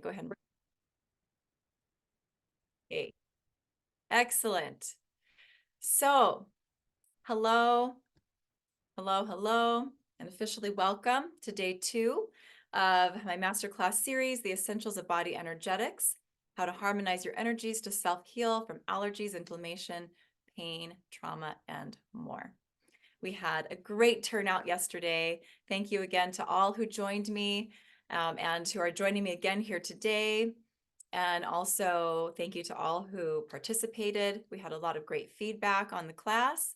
go ahead and okay. Excellent. So, hello, hello, and officially welcome to day 2 of my Masterclass series, The Essentials of Body Energetics, how to harmonize your energies to self-heal from allergies, inflammation, pain, trauma, and more. We had a great turnout yesterday. Thank you again to all who joined me and who are joining me again here today. And also thank you to all who participated. We had a lot of great feedback on the class,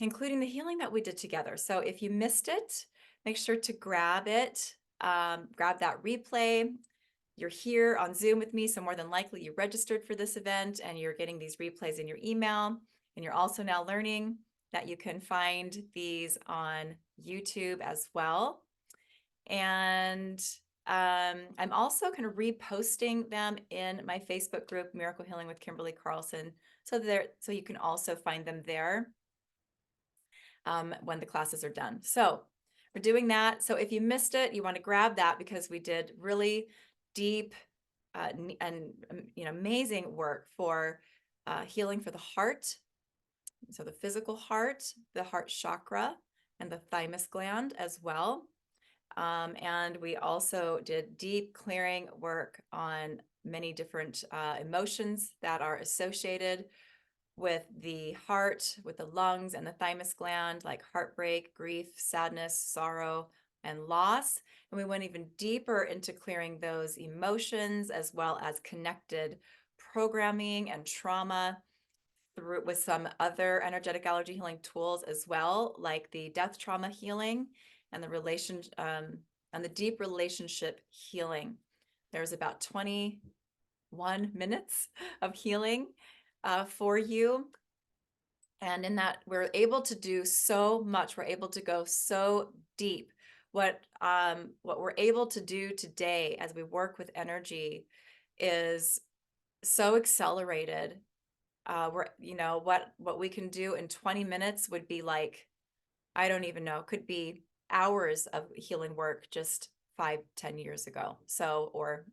including the healing that we did together. So if you missed it, make sure to grab it, grab that replay. You're here on Zoom with me, so more than likely you registered for this event and you're getting these replays in your email. And you're also now learning that you can find these on YouTube as well. And I'm also kind of reposting them in my Facebook group, Miracle Healing with Kimberly Carlson, so you can also find them there when the classes are done. So we're doing that. So if you missed it, you want to grab that because we did really deep and amazing work for healing for the heart. So the physical heart, the heart chakra, and the thymus gland as well. And we also did deep clearing work on many different emotions that are associated with the heart, with the lungs, and the thymus gland, like heartbreak, grief, sadness, sorrow, and loss. And we went even deeper into clearing those emotions as well as connected programming and trauma through with some other energetic allergy healing tools as well, like the death trauma healing and the deep relationship healing. There's about 21 minutes of healing for you. And in that, we're able to do so much. We're able to go so deep. What we're able to do today as we work with energy is so accelerated. What we can do in 20 minutes would be like, I don't even know, could be hours of healing work just 5-10 years ago. So, or,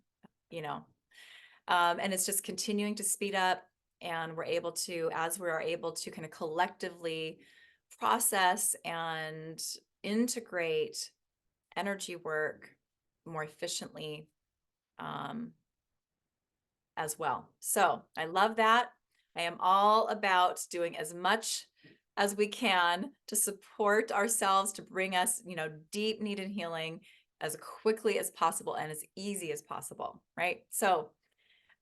you know, and it's just continuing to speed up. And as we are able to kind of collectively process and integrate energy work more efficiently as well. So I love that. I am all about doing as much as we can to support ourselves, to bring us, deep needed healing as quickly as possible and as easy as possible, right? So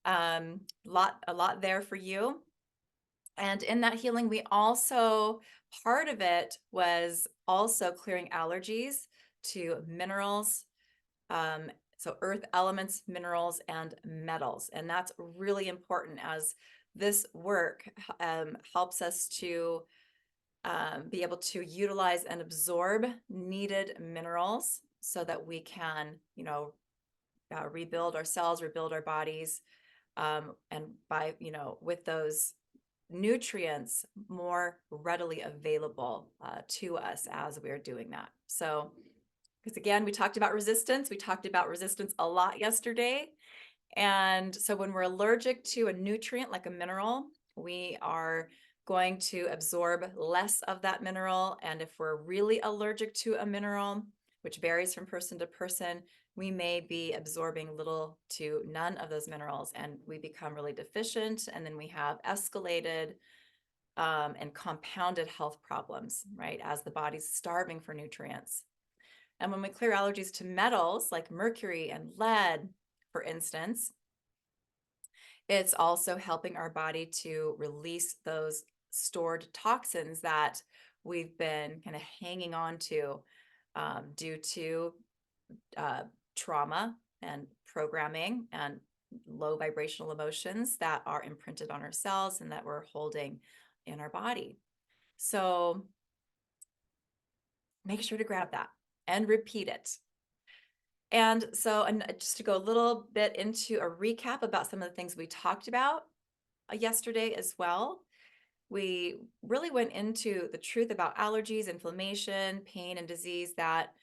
a lot there for you. And in that healing, part of it was also clearing allergies to minerals, so earth elements, minerals, and metals. And that's really important as this work helps us to be able to utilize and absorb needed minerals so that we can, rebuild our cells, rebuild our bodies, and with those nutrients more readily available to us as we're doing that. So, because again, we talked about resistance. We talked about resistance a lot yesterday. And so when we're allergic to a nutrient like a mineral, we are going to absorb less of that mineral. And if we're really allergic to a mineral, which varies from person to person, we may be absorbing little to none of those minerals and we become really deficient. And then we have escalated and compounded health problems, right? As the body's starving for nutrients. And when we clear allergies to metals like mercury and lead, for instance, it's also helping our body to release those stored toxins that we've been kind of hanging on to due to trauma and programming and low vibrational emotions that are imprinted on our cells and that we're holding in our body. So make sure to grab that and repeat it. And so, and just to go a little bit into a recap about some of the things we talked about yesterday as well, we really went into the truth about allergies, inflammation, pain, and disease that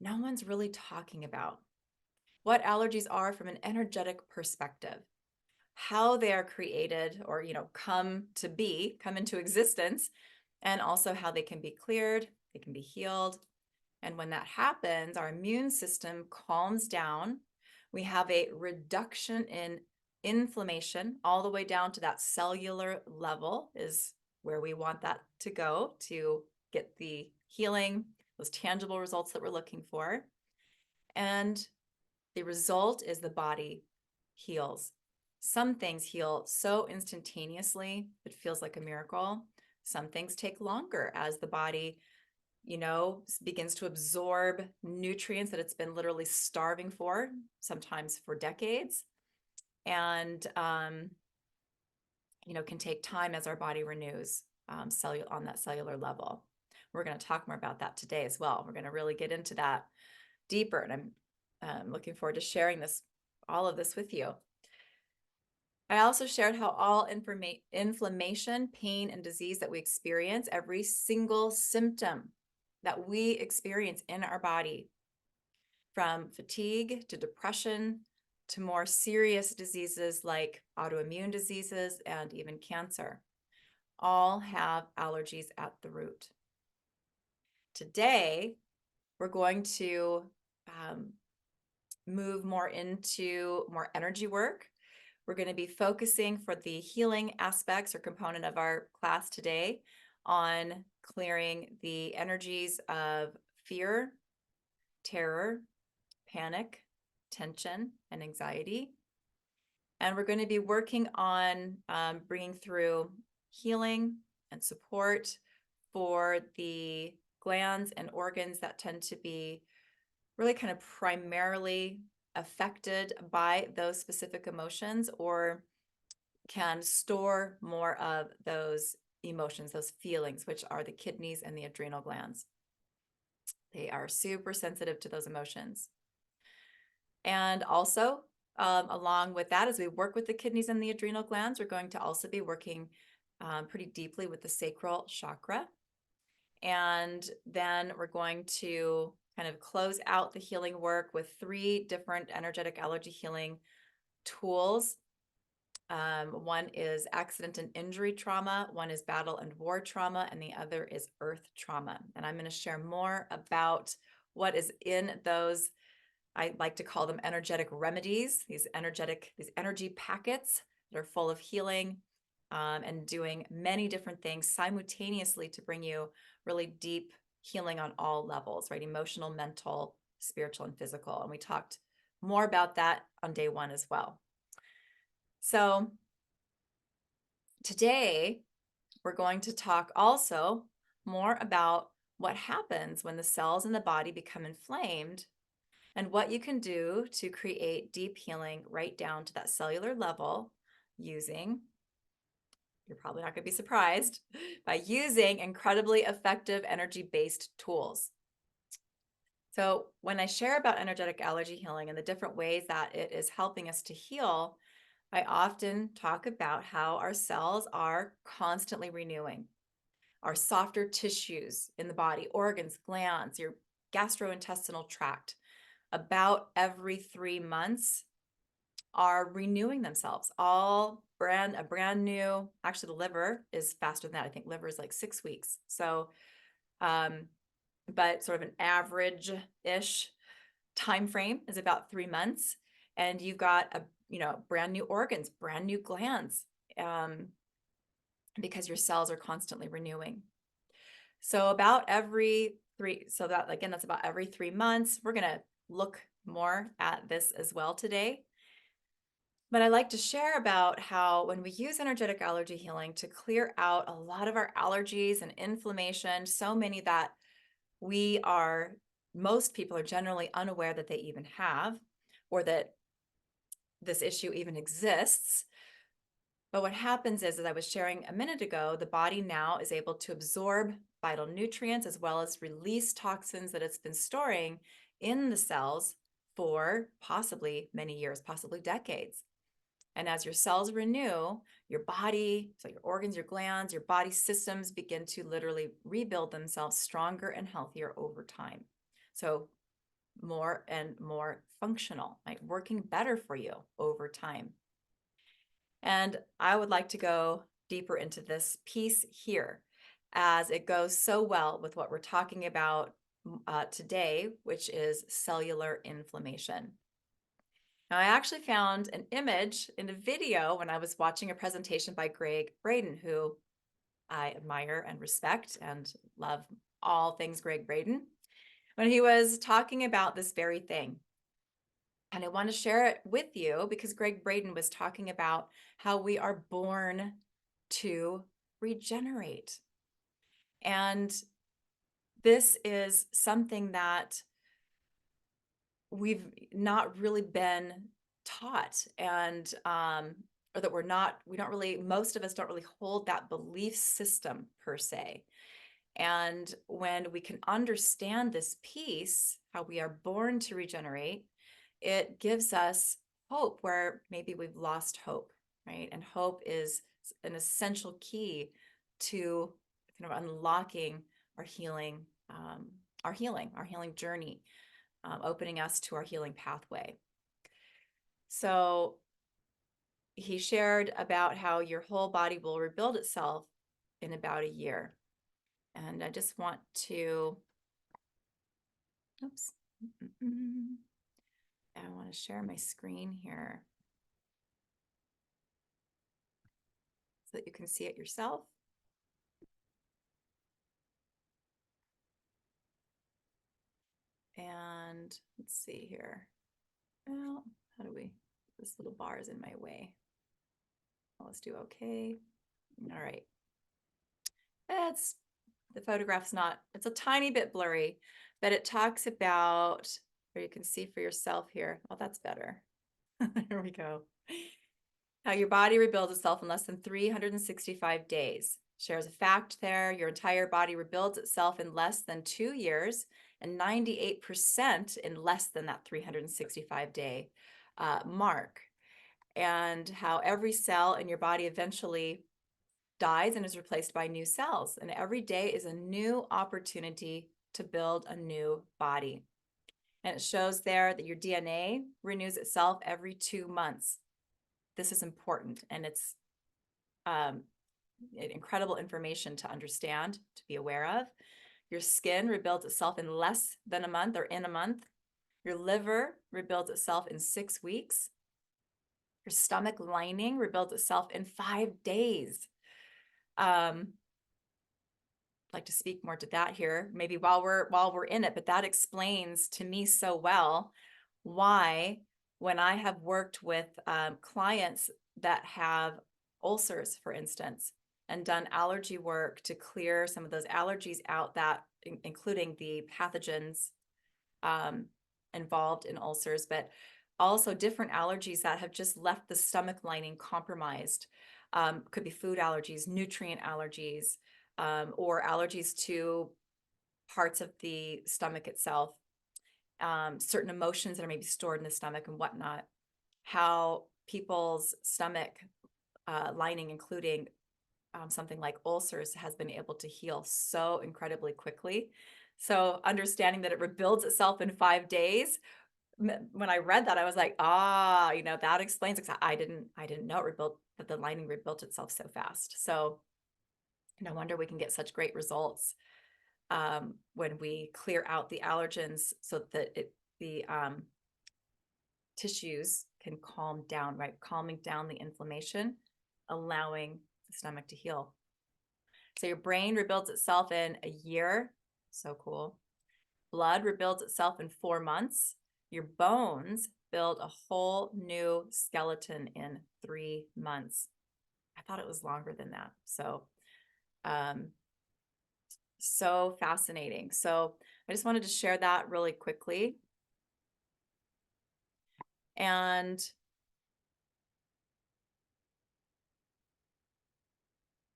no one's really talking about. what allergies are from an energetic perspective, how they are created or, come to be, come into existence, and also how they can be cleared, they can be healed. And when that happens, our immune system calms down. We have a reduction in inflammation all the way down to that cellular level is where we want that to go to get the healing, those tangible results that we're looking for. And the result is the body heals. Some things heal so instantaneously, it feels like a miracle. Some things take longer as the body, begins to absorb nutrients that it's been literally starving for, sometimes for decades. And, can take time as our body renews on that cellular level. We're going to talk more about that today as well. We're going to really get into that deeper. And I'm looking forward to sharing all of this with you. I also shared how all inflammation, pain, and disease that we experience, every single symptom that we experience in our body, from fatigue to depression to more serious diseases like autoimmune diseases and even cancer, all have allergies at the root. Today, we're going to move more into more energy work. We're going to be focusing for the healing aspects or component of our class today on clearing the energies of fear, terror, panic, tension, and anxiety. And we're going to be working on bringing through healing and support for the glands and organs that tend to be really kind of primarily affected by those specific emotions or can store more of those emotions, those feelings, which are the kidneys and the adrenal glands. They are super sensitive to those emotions. And also, along with that, as we work with the kidneys and the adrenal glands, we're going to also be working pretty deeply with the sacral chakra. And then we're going to kind of close out the healing work with 3 different energetic allergy healing tools. One is accident and injury trauma, one is battle and war trauma, and the other is earth trauma. And I'm going to share more about what is in those. I like to call them energetic remedies, these energy packets that are full of healing and doing many different things simultaneously to bring you really deep healing on all levels, right? Emotional, mental, spiritual, and physical. And we talked more about that on day 1 as well. So today we're going to talk also more about what happens when the cells in the body become inflamed and what you can do to create deep healing right down to that cellular level using, you're probably not going to be surprised, by using incredibly effective energy-based tools. So when I share about energetic allergy healing and the different ways that it is helping us to heal, I often talk about how our cells are constantly renewing. Our softer tissues in the body, organs, glands, your gastrointestinal tract, about every 3 months are renewing themselves, all a brand new. Actually, the liver is faster than that. I think liver is like 6 weeks. So, but sort of an average-ish time frame is about 3 months, and you've got brand new organs, brand new glands, because your cells are constantly renewing. So about every 3, so that again, that's about every 3 months. We're gonna look more at this as well today. But I like to share about how when we use energetic allergy healing to clear out a lot of our allergies and inflammation, so many that most people are generally unaware that they even have, or that this issue even exists. But what happens is, as I was sharing a minute ago, the body now is able to absorb vital nutrients as well as release toxins that it's been storing in the cells for possibly many years, possibly decades. And as your cells renew, your body, so your organs, your glands, your body systems begin to literally rebuild themselves stronger and healthier over time. So more and more functional, like working better for you over time. And I would like to go deeper into this piece here, as it goes so well with what we're talking about today, which is cellular inflammation. Now, I actually found an image in a video when I was watching a presentation by Greg Braden, who I admire and respect and love all things Greg Braden, when he was talking about this very thing. And I want to share it with you because Greg Braden was talking about how we are born to regenerate. And this is something that we've not really been taught, and or that we don't really, most of us don't really hold that belief system per se. And when we can understand this piece, how we are born to regenerate, it gives us hope where maybe we've lost hope, right? And hope is an essential key to kind of unlocking our healing, our healing journey, opening us to our healing pathway. So he shared about how your whole body will rebuild itself in about a year. And I just want to, oops. I want to share my screen here so that you can see it yourself. And let's see here. Well, how do we, this little bar is in my way. Well, let's do okay. All right. The photograph's not, it's a tiny bit blurry, but it talks about, or you can see for yourself here. Oh, that's better. There we go. How your body rebuilds itself in less than 365 days. Shares a fact there. Your entire body rebuilds itself in less than 2 years, and 98% in less than that 365-day mark. And how every cell in your body eventually dies and is replaced by new cells. And every day is a new opportunity to build a new body. And it shows there that your DNA renews itself every 2 months. This is important, and it's incredible information to understand, to be aware of. Your skin rebuilds itself in less than a month, or in a month. Your liver rebuilds itself in 6 weeks. Your stomach lining rebuilds itself in 5 days. I'd like to speak more to that here, maybe while we're in it, but that explains to me so well why, when I have worked with clients that have ulcers, for instance, and done allergy work to clear some of those allergies out, that including the pathogens involved in ulcers, but also different allergies that have just left the stomach lining compromised. Could be food allergies, nutrient allergies, or allergies to parts of the stomach itself, certain emotions that are maybe stored in the stomach and whatnot, how people's stomach lining, including something like ulcers, has been able to heal so incredibly quickly. So understanding that it rebuilds itself in 5 days, when I read that, I was like, that explains it. I didn't know that the lining rebuilt itself so fast. So no wonder we can get such great results when we clear out the allergens, so that the tissues can calm down, right? Calming down the inflammation, allowing the stomach to heal. So your brain rebuilds itself in a year. So cool. Blood rebuilds itself in 4 months. Your bones build a whole new skeleton in 3 months. I thought it was longer than that. So fascinating. So I just wanted to share that really quickly. And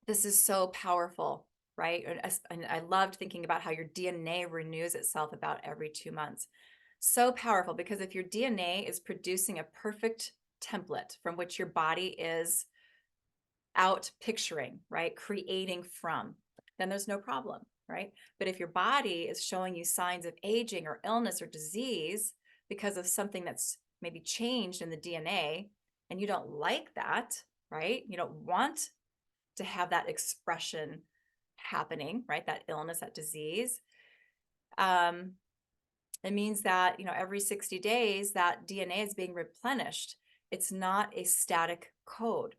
this is so powerful, right? And I loved thinking about how your DNA renews itself about every 2 months. So powerful, because if your DNA is producing a perfect template from which your body is out picturing, right, creating from, then there's no problem. right? But if your body is showing you signs of aging or illness or disease because of something that's maybe changed in the DNA, and you don't like that, right? You don't want to have that expression happening, right? That illness, that disease. It means that, every 60 days, that DNA is being replenished. It's not a static code.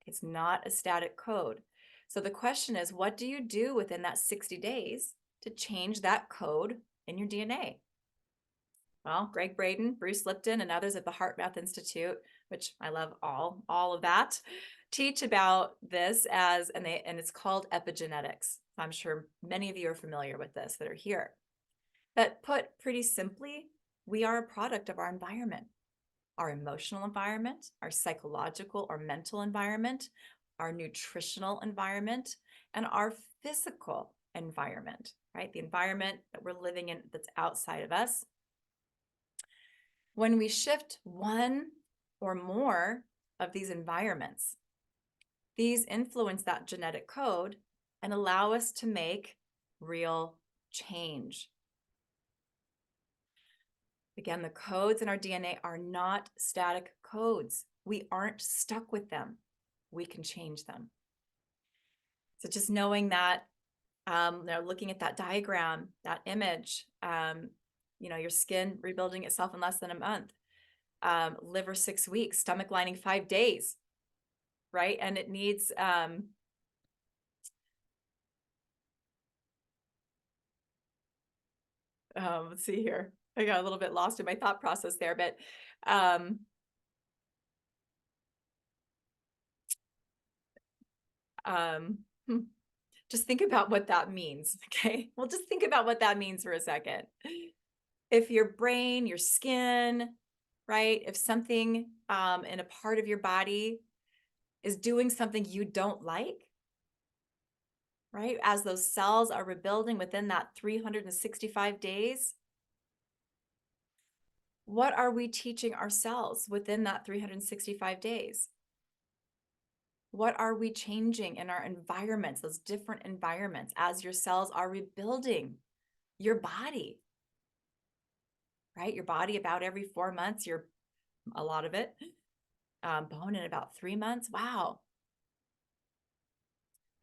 It's not a static code. So the question is, what do you do within that 60 days to change that code in your DNA? Well, Greg Braden, Bruce Lipton, and others at the Heart Math Institute, which I love all of that, teach about this and it's called epigenetics. I'm sure many of you are familiar with this that are here. But put pretty simply, we are a product of our environment, our emotional environment, our psychological or mental environment, our nutritional environment, and our physical environment, right? The environment that we're living in that's outside of us. When we shift one or more of these environments, these influence that genetic code and allow us to make real change. Again, the codes in our DNA are not static codes. We aren't stuck with them. We can change them. So just knowing that, looking at that diagram, that image, your skin rebuilding itself in less than a month, liver 6 weeks, stomach lining 5 days, right? And it needs, let's see here. I got a little bit lost in my thought process there, but just think about what that means. Okay. Well, just think about what that means for a second. If your brain, your skin, right? If something in a part of your body is doing something you don't like, right? As those cells are rebuilding within that 365 days, what are we teaching ourselves within that 365 days? What are we changing in our environments, those different environments, as your cells are rebuilding your body, right? Your body about every 4 months, a lot of it, bone in about 3 months. Wow.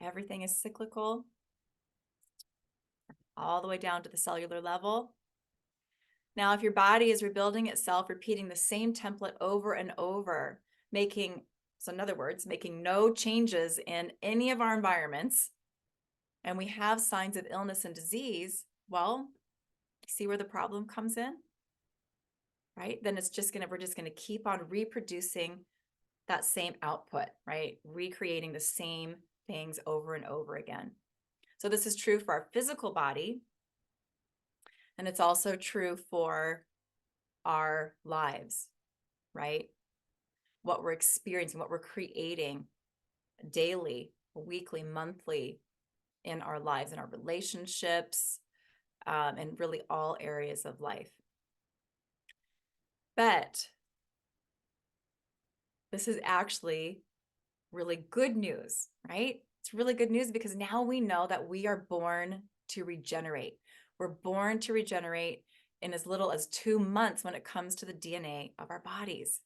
Everything is cyclical, all the way down to the cellular level. Now, if your body is rebuilding itself, repeating the same template over and over, so in other words, making no changes in any of our environments, and we have signs of illness and disease, well, see where the problem comes in, right? Then we're just gonna keep on reproducing that same output, right? Recreating the same things over and over again. So this is true for our physical body, and it's also true for our lives, right? What we're experiencing, what we're creating daily, weekly, monthly in our lives, in our relationships, and really all areas of life. But this is actually really good news, right? It's really good news because now we know that we are born to regenerate. We're born to regenerate in as little as 2 months when it comes to the DNA of our bodies.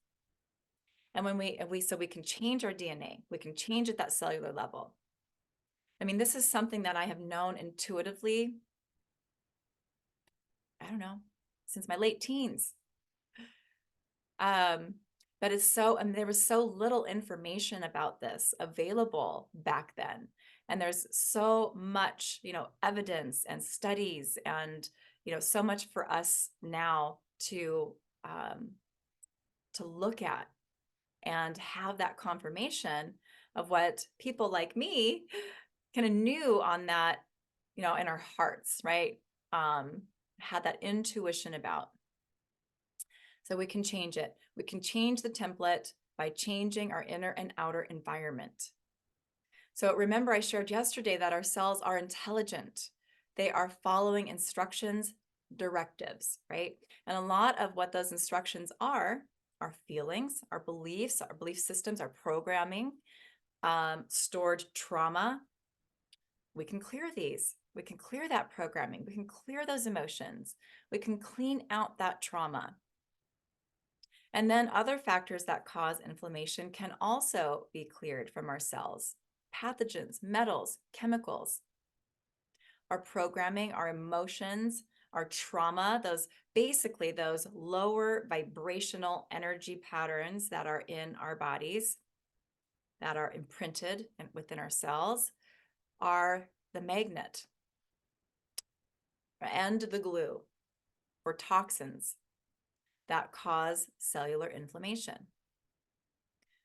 And so we can change our DNA, we can change at that cellular level. I mean, this is something that I have known intuitively, I don't know, since my late teens. But there was so little information about this available back then. And there's so much, evidence and studies and, so much for us now to look at and have that confirmation of what people like me kind of knew on that, in our hearts, right? Had that intuition about. So we can change it. We can change the template by changing our inner and outer environment. So remember, I shared yesterday that our cells are intelligent. They are following instructions, directives, right? And a lot of what those instructions are our feelings, our beliefs, our belief systems, our programming, stored trauma. We can clear these. We can clear that programming. We can clear those emotions. We can clean out that trauma. And then other factors that cause inflammation can also be cleared from our cells. Pathogens, metals, chemicals, our programming, our emotions, our trauma, basically those lower vibrational energy patterns that are in our bodies, that are imprinted within our cells, are the magnet and the glue for toxins that cause cellular inflammation.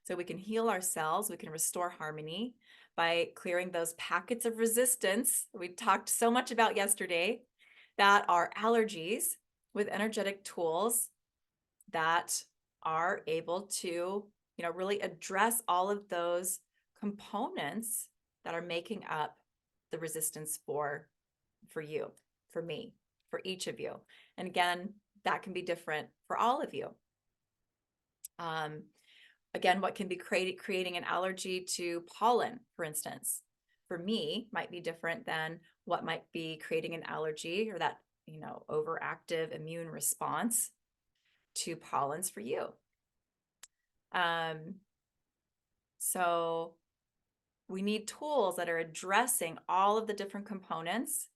So we can heal our cells, we can restore harmony by clearing those packets of resistance we talked so much about yesterday that are allergies, with energetic tools that are able to, really address all of those components that are making up the resistance for you, for me, for each of you. And again, that can be different for all of you. Again, what can be creating an allergy to pollen, for instance, for me might be different than what might be creating an allergy or that, overactive immune response to pollens for you. So we need tools that are addressing all of the different components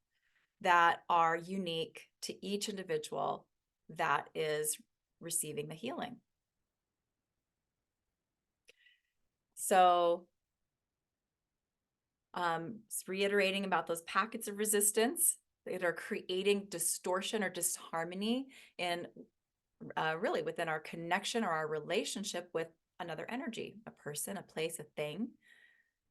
that are unique to each individual that is receiving the healing. So reiterating about those packets of resistance that are creating distortion or disharmony in really within our connection or our relationship with another energy, a person, a place, a thing.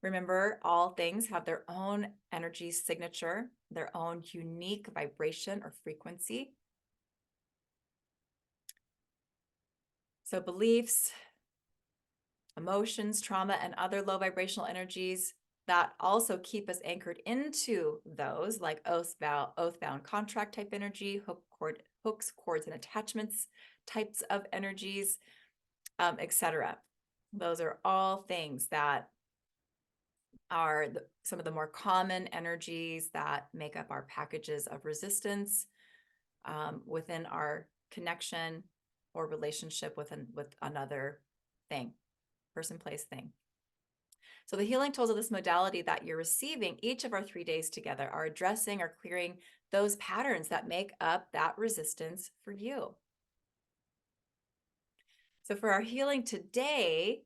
Remember, all things have their own energy signature, their own unique vibration or frequency. So beliefs, emotions, trauma, and other low vibrational energies that also keep us anchored into those, like oath-bound contract type energy, hooks, cords, and attachments types of energies, etc. Those are all things that are some of the more common energies that make up our packages of resistance within our connection or relationship with another thing, person, place, thing. So the healing tools of this modality that you're receiving each of our 3 days together are addressing or clearing those patterns that make up that resistance for you. So for our healing today,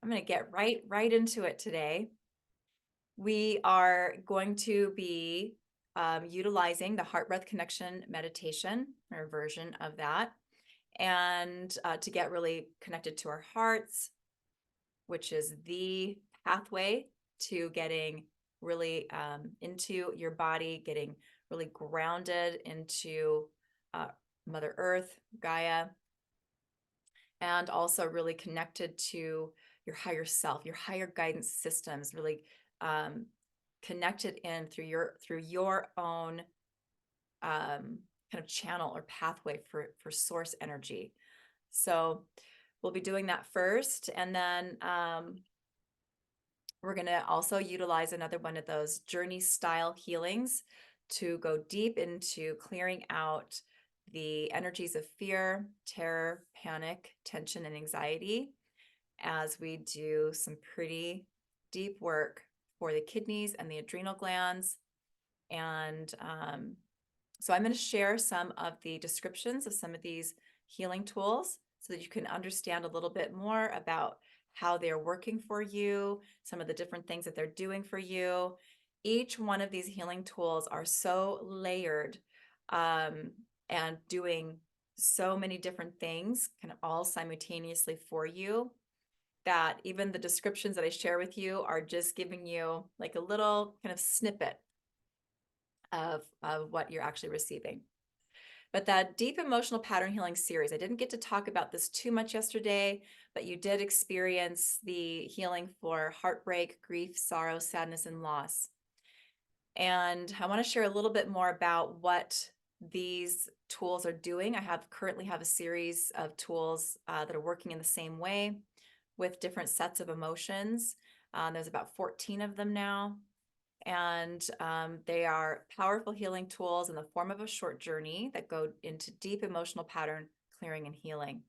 I'm going to get right into it today. We are going to be utilizing the heart breath connection meditation, or a version of that, and to get really connected to our hearts, which is the pathway to getting really into your body, getting really grounded into Mother Earth, Gaia, and also really connected to your higher self, your higher guidance systems, really connected in through your own kind of channel or pathway for source energy. So we'll be doing that first, and then we're going to also utilize another one of those journey style healings to go deep into clearing out the energies of fear, terror, panic, tension, and anxiety as we do some pretty deep work for the kidneys and the adrenal glands. And so I'm going to share some of the descriptions of some of these healing tools so that you can understand a little bit more about how they're working for you, some of the different things that they're doing for you. Each one of these healing tools are so layered and doing so many different things, kind of all simultaneously for you, that even the descriptions that I share with you are just giving you like a little kind of snippet of what you're actually receiving. But that deep emotional pattern healing series, I didn't get to talk about this too much yesterday, but you did experience the healing for heartbreak, grief, sorrow, sadness, and loss. And I want to share a little bit more about what these tools are doing. I currently have a series of tools that are working in the same way with different sets of emotions. There's about 14 of them now. And they are powerful healing tools in the form of a short journey that go into deep emotional pattern clearing and healing.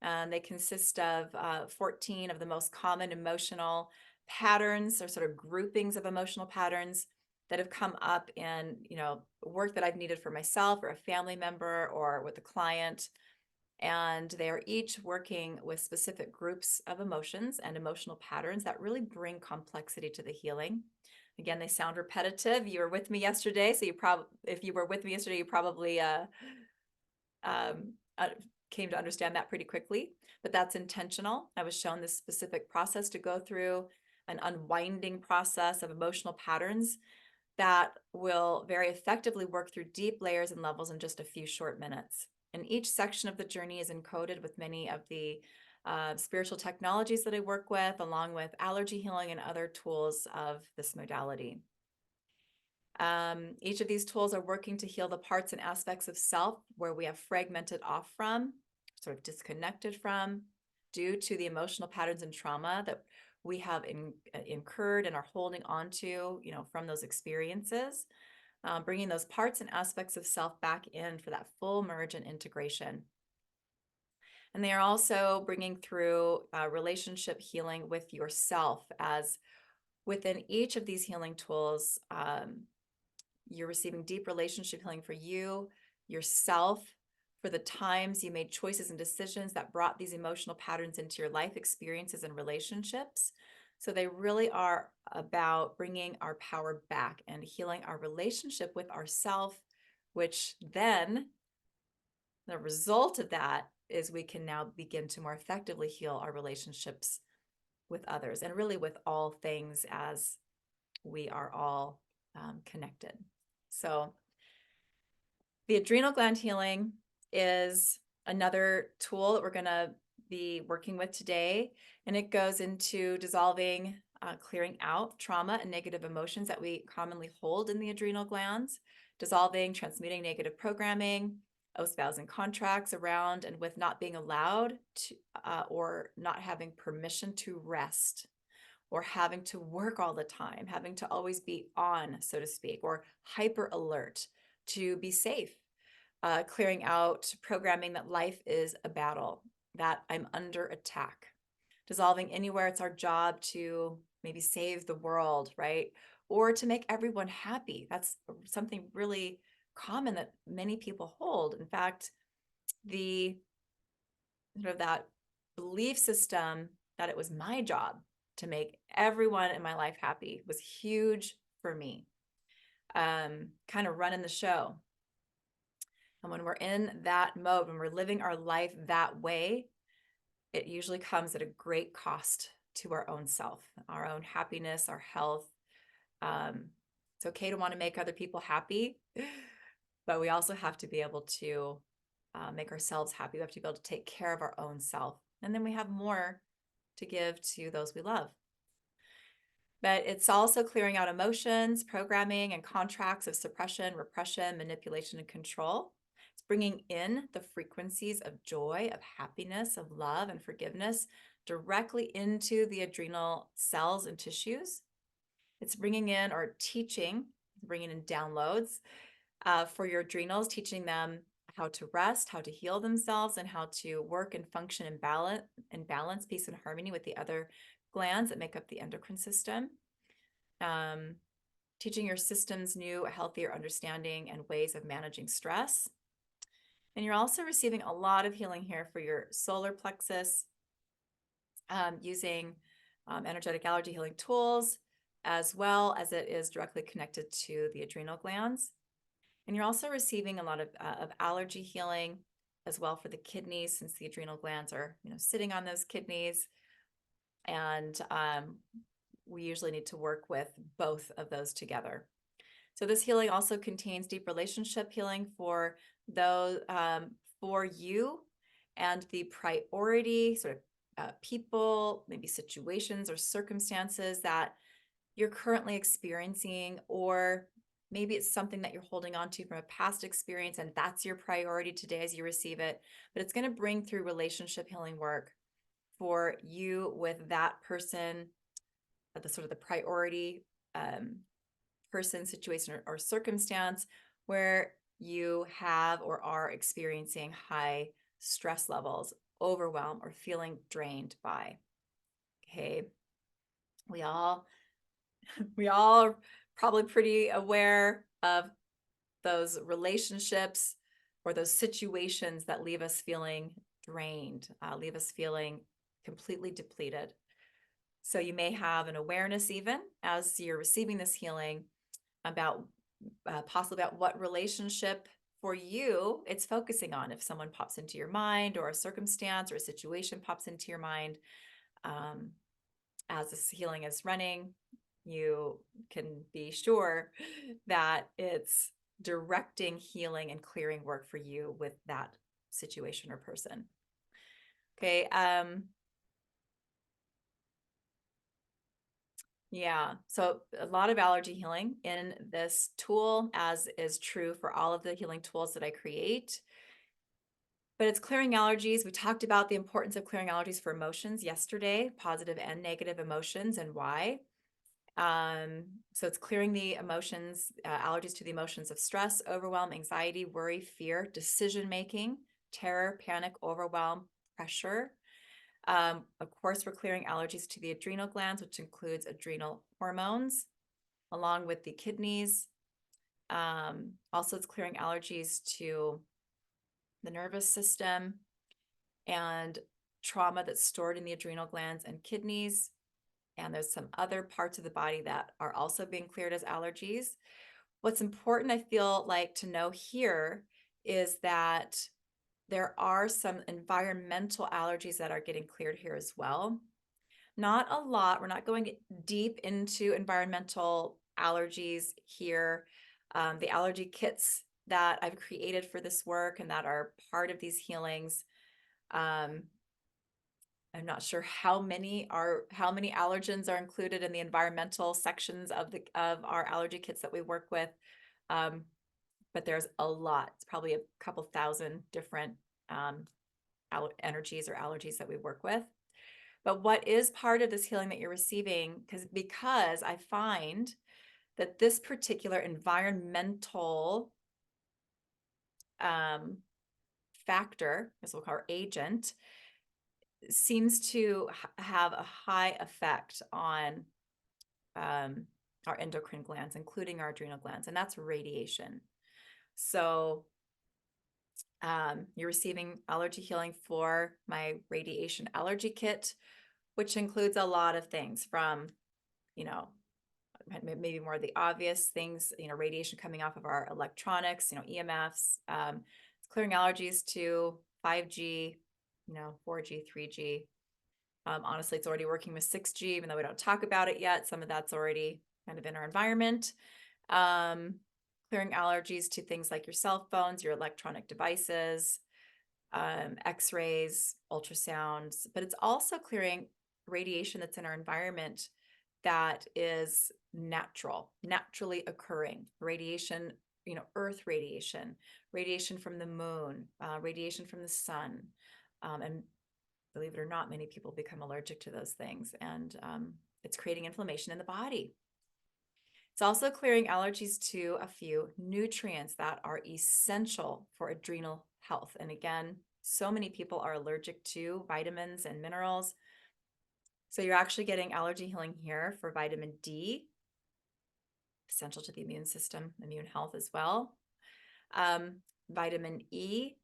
And they consist of 14 of the most common emotional patterns, or sort of groupings of emotional patterns that have come up in, work that I've needed for myself or a family member or with a client. And they are each working with specific groups of emotions and emotional patterns that really bring complexity to the healing. Again, they sound repetitive. You were with me yesterday, so if you were with me yesterday, you probably um, uh, came to understand that pretty quickly. But that's intentional. I was shown this specific process to go through, an unwinding process of emotional patterns that will very effectively work through deep layers and levels in just a few short minutes. And each section of the journey is encoded with many of the spiritual technologies that I work with, along with allergy healing and other tools of this modality. Each of these tools are working to heal the parts and aspects of self where we have fragmented off from, sort of disconnected from, due to the emotional patterns and trauma that we have incurred and are holding on to, from those experiences, bringing those parts and aspects of self back in for that full merge and integration. And they are also bringing through relationship healing with yourself, as within each of these healing tools, you're receiving deep relationship healing for you, yourself, for the times you made choices and decisions that brought these emotional patterns into your life experiences and relationships. So they really are about bringing our power back and healing our relationship with ourself, which then the result of that is we can now begin to more effectively heal our relationships with others, and really with all things, as we are all connected. So the adrenal gland healing is another tool that we're going to be working with today. And it goes into dissolving, clearing out trauma and negative emotions that we commonly hold in the adrenal glands, dissolving, transmuting negative programming, oaths, vows, and contracts around and with not being allowed to, or not having permission to rest, or having to work all the time, having to always be on, so to speak, or hyper alert to be safe. Clearing out programming that life is a battle, that I'm under attack. Dissolving anywhere it's our job to maybe save the world, right? Or to make everyone happy. That's something really common that many people hold. In fact, the sort of that belief system that it was my job to make everyone in my life happy was huge for me. Kind of running the show. And when we're in that mode, when we're living our life that way, it usually comes at a great cost to our own self, our own happiness, our health. It's okay to want to make other people happy, but we also have to be able to make ourselves happy. We have to be able to take care of our own self. And then we have more to give to those we love. But it's also clearing out emotions, programming, and contracts of suppression, repression, manipulation, and control. It's bringing in the frequencies of joy, of happiness, of love, and forgiveness directly into the adrenal cells and tissues. It's bringing in, or teaching, bringing in downloads for your adrenals, teaching them how to rest, how to heal themselves, and how to work and function in balance, peace, and harmony with the other glands that make up the endocrine system. Teaching your systems new, healthier understanding and ways of managing stress. And you're also receiving a lot of healing here for your solar plexus, using energetic allergy healing tools, as well as it is directly connected to the adrenal glands. And you're also receiving a lot of allergy healing as well for the kidneys, since the adrenal glands are, sitting on those kidneys. And we usually need to work with both of those together. So this healing also contains deep relationship healing for those, for you, and the priority sort of people, maybe situations or circumstances that you're currently experiencing, or maybe it's something that you're holding on to from a past experience and that's your priority today as you receive it. But it's going to bring through relationship healing work for you with that person, the sort of the priority person, situation, or circumstance where you have or are experiencing high stress levels, overwhelm, or feeling drained by. Okay. We all are probably pretty aware of those relationships or those situations that leave us feeling drained, leave us feeling completely depleted. So you may have an awareness, even as you're receiving this healing, about possibly about what relationship for you it's focusing on. If someone pops into your mind, or a circumstance or a situation pops into your mind, as this healing is running, you can be sure that it's directing healing and clearing work for you with that situation or person. Okay. Yeah. So a lot of allergy healing in this tool, as is true for all of the healing tools that I create. But it's clearing allergies. We talked about the importance of clearing allergies for emotions yesterday, positive and negative emotions, and why. So it's clearing the emotions, allergies to the emotions of stress, overwhelm, anxiety, worry, fear, decision-making, terror, panic, overwhelm, pressure. Of course, we're clearing allergies to the adrenal glands, which includes adrenal hormones, along with the kidneys. Also, it's clearing allergies to the nervous system and trauma that's stored in the adrenal glands and kidneys. And there's some other parts of the body that are also being cleared as allergies. What's important, I feel like, to know here is that there are some environmental allergies that are getting cleared here as well. Not a lot. We're not going deep into environmental allergies here. The allergy kits that I've created for this work and that are part of these healings, I'm not sure how many allergens are included in the environmental sections of our allergy kits that we work with. But there's a lot. It's probably a couple thousand different energies or allergies that we work with. But what is part of this healing that you're receiving, because I find that this particular environmental factor, as we'll call our agent, seems to have a high effect on our endocrine glands, including our adrenal glands, and that's radiation. So you're receiving allergy healing for my radiation allergy kit, which includes a lot of things from, maybe more of the obvious things, radiation coming off of our electronics, EMFs, it's clearing allergies to 5G, 4G, 3G. Honestly, it's already working with 6G, even though we don't talk about it yet. Some of that's already kind of in our environment. Clearing allergies to things like your cell phones, your electronic devices, X-rays, ultrasounds, but it's also clearing radiation that's in our environment that is naturally occurring. Radiation, Earth radiation, radiation from the moon, radiation from the sun, and believe it or not, many people become allergic to those things, and it's creating inflammation in the body. It's also clearing allergies to a few nutrients that are essential for adrenal health. And again, so many people are allergic to vitamins and minerals. So you're actually getting allergy healing here for vitamin D, essential to the immune system, immune health as well. Vitamin E,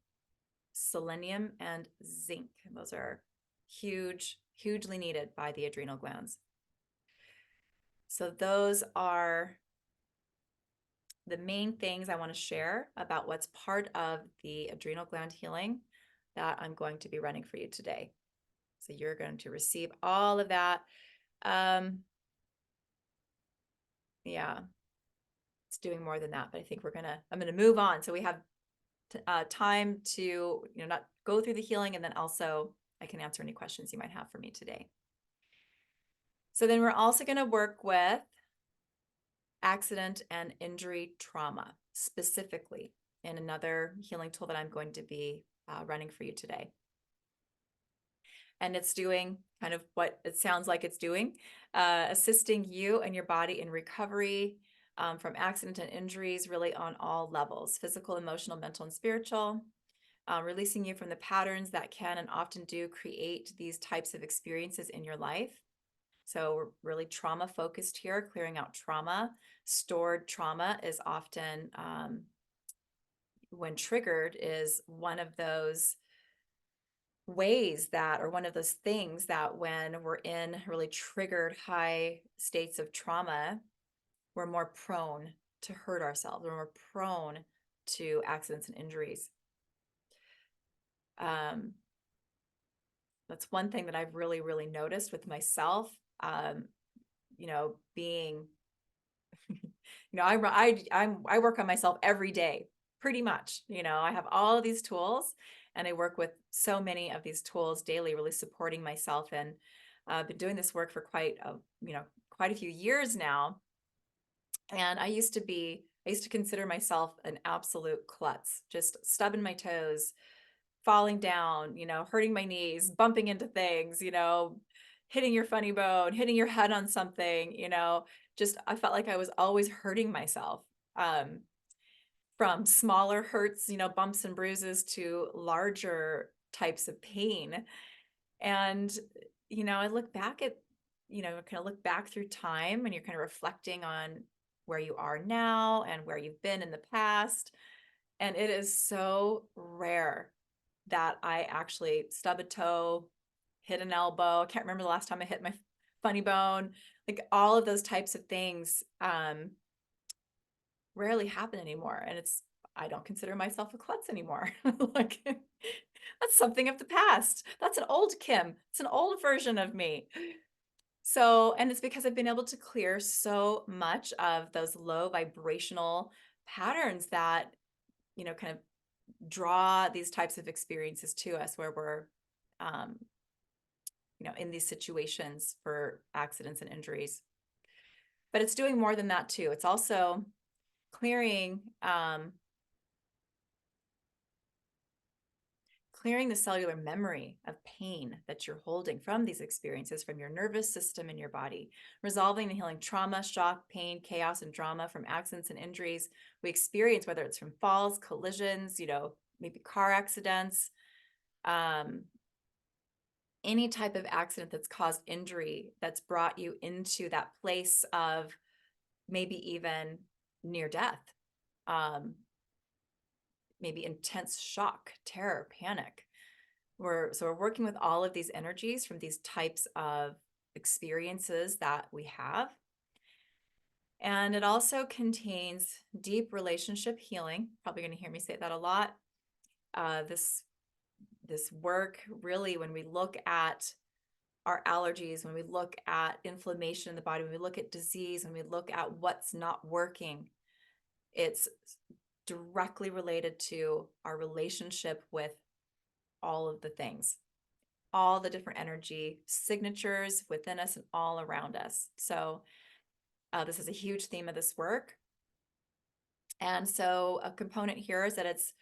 selenium, and zinc. Those are hugely needed by the adrenal glands. So those are the main things I want to share about what's part of the adrenal gland healing that I'm going to be running for you today. So you're going to receive all of that. Yeah, it's doing more than that, but I think I'm going to move on. So we have time to, not go through the healing, and then also I can answer any questions you might have for me today. So then we're also going to work with accident and injury trauma specifically in another healing tool that I'm going to be running for you today. And it's doing kind of what it sounds like it's doing, assisting you and your body in recovery from accident and injuries, really on all levels, physical, emotional, mental, and spiritual, releasing you from the patterns that can and often do create these types of experiences in your life. So we're really trauma focused here, clearing out trauma. Stored trauma is often, when triggered, is one of those ways that, or one of those things that when we're in really triggered high states of trauma, we're more prone to hurt ourselves. We're more prone to accidents and injuries. That's one thing that I've really, really noticed with myself. Being, I work on myself every day, pretty much. I have all of these tools, and I work with so many of these tools daily, really supporting myself. And I've been doing this work for quite a few years now. And I used to consider myself an absolute klutz, just stubbing my toes, falling down, hurting my knees, bumping into things, hitting your funny bone, hitting your head on something, just I felt like I was always hurting myself. From smaller hurts, bumps and bruises, to larger types of pain. And, I look back at, kind of look back through time, and you're kind of reflecting on where you are now and where you've been in the past. And it is so rare that I actually stub a toe, hit an elbow. I can't remember the last time I hit my funny bone. Like, all of those types of things rarely happen anymore. And I don't consider myself a klutz anymore. Like, that's something of the past. That's an old Kim. It's an old version of me. So, and it's because I've been able to clear so much of those low vibrational patterns that, kind of draw these types of experiences to us, where we're, in these situations for accidents and injuries. But it's doing more than that too. It's also clearing, clearing the cellular memory of pain that you're holding from these experiences, from your nervous system and your body, resolving and healing trauma, shock, pain, chaos, and drama from accidents and injuries we experience, whether it's from falls, collisions, maybe car accidents, any type of accident that's caused injury, that's brought you into that place of maybe even near death, maybe intense shock, terror, panic. We're working with all of these energies from these types of experiences that we have. And it also contains deep relationship healing. Probably going to hear me say that a lot. This work, really, when we look at our allergies, when we look at inflammation in the body, when we look at disease, when we look at what's not working, it's directly related to our relationship with all of the things, all the different energy signatures within us and all around us. So this is a huge theme of this work. And so a component here is that it's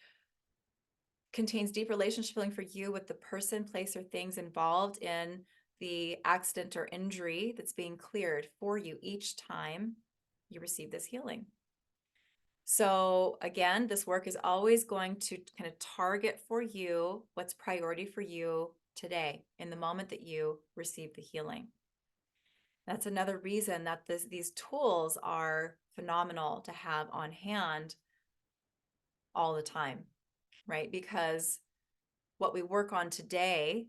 contains deep relationship healing for you with the person, place, or things involved in the accident or injury that's being cleared for you each time you receive this healing. So again, this work is always going to kind of target for you what's priority for you today, in the moment that you receive the healing. That's another reason that these tools are phenomenal to have on hand all the time, right? Because what we work on today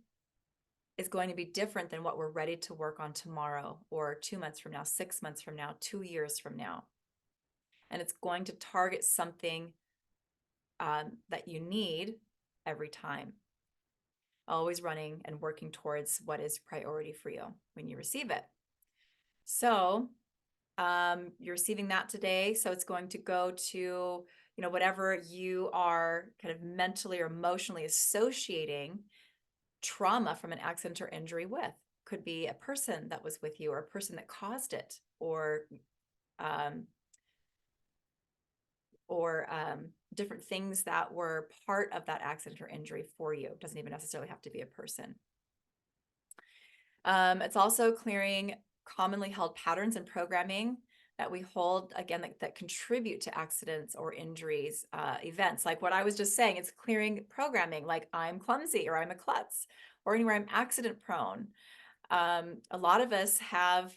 is going to be different than what we're ready to work on tomorrow, or 2 months from now, 6 months from now, 2 years from now. And it's going to target something that you need every time. Always running and working towards what is priority for you when you receive it. So you're receiving that today. So it's going to go to, whatever you are kind of mentally or emotionally associating trauma from an accident or injury with. Could be a person that was with you, or a person that caused it, or different things that were part of that accident or injury for you. It doesn't even necessarily have to be a person. It's also clearing commonly held patterns and programming that we hold, again, that contribute to accidents or injuries, events. Like what I was just saying, it's clearing programming, like I'm clumsy or I'm a klutz, or anywhere I'm accident prone. A lot of us have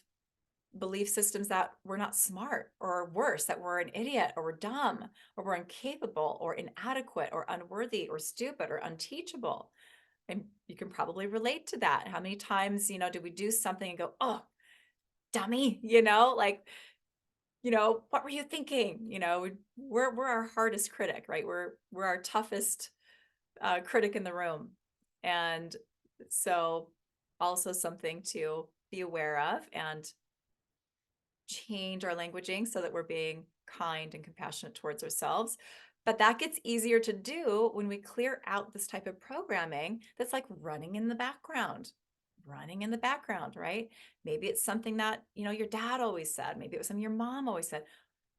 belief systems that we're not smart, or worse, that we're an idiot or we're dumb or we're incapable or inadequate or unworthy or stupid or unteachable. And you can probably relate to that. How many times, do we do something and go, oh, dummy, like, what were you thinking? We're our hardest critic, right? We're our toughest critic in the room. And so also something to be aware of and change our languaging so that we're being kind and compassionate towards ourselves. But that gets easier to do when we clear out this type of programming that's like running in the background, right? Maybe it's something that, your dad always said. Maybe it was something your mom always said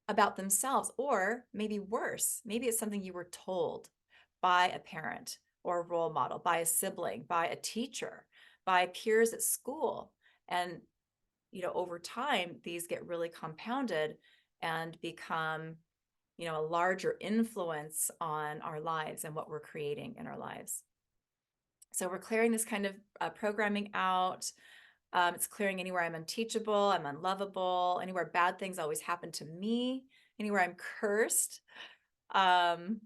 about themselves, or maybe worse, maybe it's something you were told by a parent or a role model, by a sibling, by a teacher, by peers at school. And over time, these get really compounded and become, a larger influence on our lives and what we're creating in our lives. So we're clearing this kind of programming out. It's clearing anywhere I'm unteachable, I'm unlovable, anywhere bad things always happen to me, anywhere I'm cursed, um,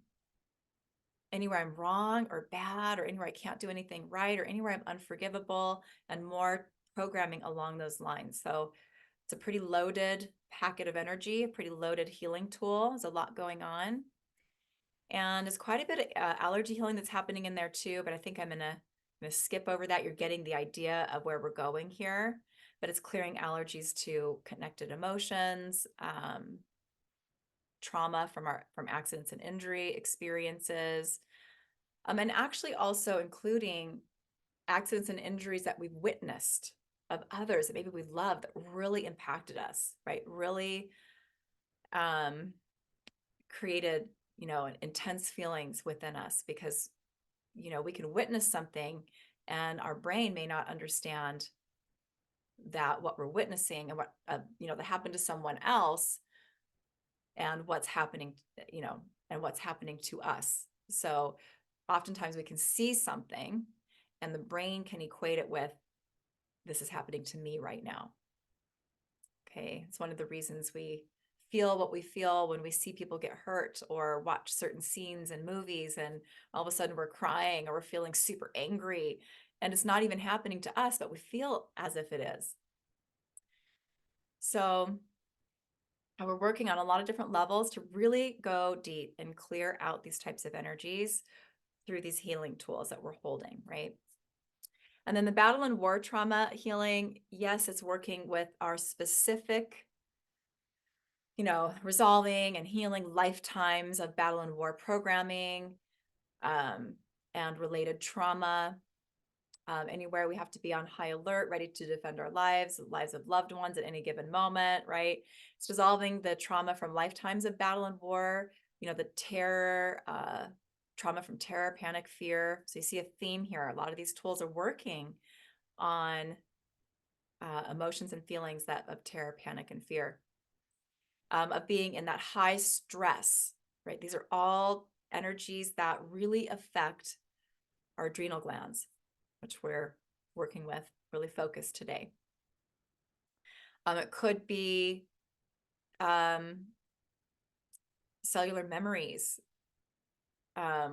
anywhere I'm wrong or bad, or anywhere I can't do anything right, or anywhere I'm unforgivable, and more programming along those lines. So it's a pretty loaded packet of energy, a pretty loaded healing tool. There's a lot going on. And there's quite a bit of allergy healing that's happening in there too, but I think I'm gonna skip over that. You're getting the idea of where we're going here, but it's clearing allergies to connected emotions, trauma from accidents and injury experiences, and actually also including accidents and injuries that we've witnessed of others that maybe we love that really impacted us, right? Really created, intense feelings within us because, we can witness something and our brain may not understand that what we're witnessing and what, that happened to someone else and what's happening, and what's happening to us. So oftentimes we can see something and the brain can equate it with, this is happening to me right now. Okay. It's one of the reasons we feel what we feel when we see people get hurt or watch certain scenes in movies, and all of a sudden we're crying or we're feeling super angry. And it's not even happening to us, but we feel as if it is. So we're working on a lot of different levels to really go deep and clear out these types of energies through these healing tools that we're holding, right? And then the battle and war trauma healing, yes, it's working with our specific, resolving and healing lifetimes of battle and war programming, and related trauma. Anywhere we have to be on high alert, ready to defend our lives, the lives of loved ones at any given moment, right? It's dissolving the trauma from lifetimes of battle and war, the terror, trauma from terror, panic, fear. So you see a theme here. A lot of these tools are working on emotions and feelings of terror, panic, and fear, of being in that high stress, right? These are all energies that really affect our adrenal glands, which we're working with really focused today. It could be cellular memories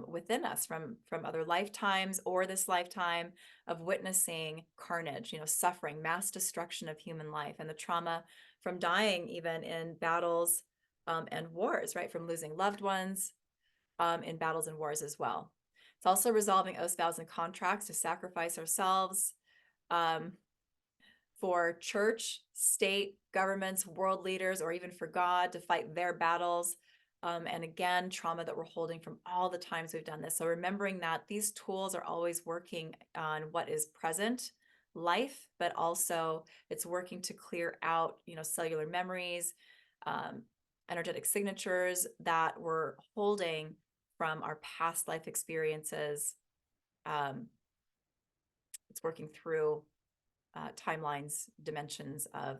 within us from other lifetimes or this lifetime of witnessing carnage, suffering, mass destruction of human life, and the trauma from dying even in battles and wars, right? From losing loved ones in battles and wars as well. It's also resolving oaths, vows, and contracts to sacrifice ourselves for church, state, governments, world leaders, or even for God to fight their battles. And again, trauma that we're holding from all the times we've done this. So remembering that these tools are always working on what is present life, but also it's working to clear out, cellular memories, energetic signatures that we're holding from our past life experiences. It's working through timelines, dimensions of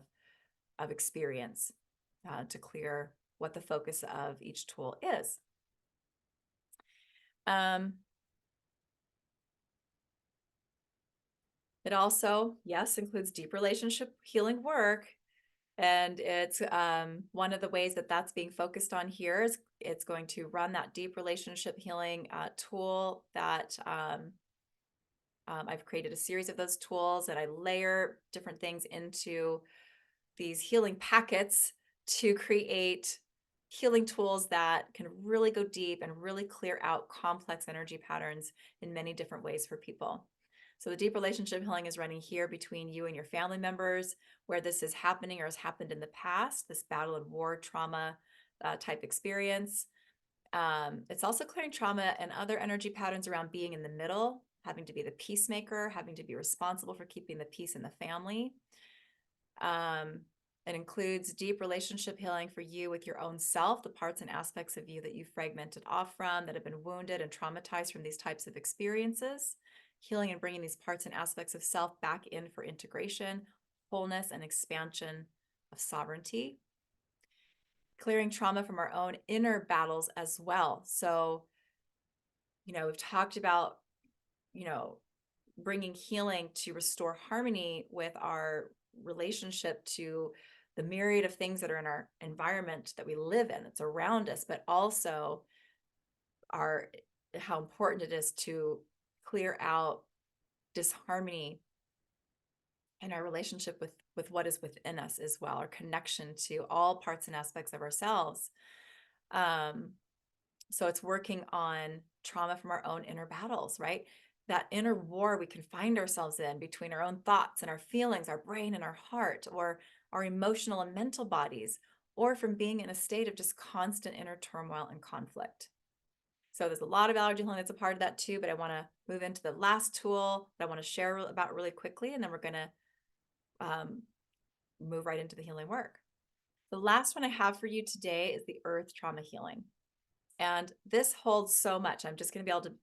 experience. to clear what the focus of each tool is. It also, yes, includes deep relationship healing work. And it's one of the ways that that's being focused on here is it's going to run that deep relationship healing tool that I've created a series of those tools, and I layer different things into these healing packets to create healing tools that can really go deep and really clear out complex energy patterns in many different ways for people. So the deep relationship healing is running here between you and your family members, where this is happening or has happened in the past, this battle and war trauma type experience. It's also clearing trauma and other energy patterns around being in the middle, having to be the peacemaker, having to be responsible for keeping the peace in the family. It includes deep relationship healing for you with your own self, the parts and aspects of you that you've fragmented off from, that have been wounded and traumatized from these types of experiences, healing and bringing these parts and aspects of self back in for integration, wholeness, and expansion of sovereignty. Clearing trauma from our own inner battles as well. So, we've talked about, bringing healing to restore harmony with our relationship to the myriad of things that are in our environment that we live in, that's around us, but also how important it is to clear out disharmony in our relationship with what is within us as well, our connection to all parts and aspects of ourselves. So it's working on trauma from our own inner battles, right? That inner war we can find ourselves in between our own thoughts and our feelings, our brain and our heart, or our emotional and mental bodies, or from being in a state of just constant inner turmoil and conflict. So there's a lot of allergy healing that's a part of that too, but I want to move into the last tool that I want to share about really quickly, and then we're going to move right into the healing work. The last one I have for you today is the earth trauma healing. And this holds so much. I'm just going to be able to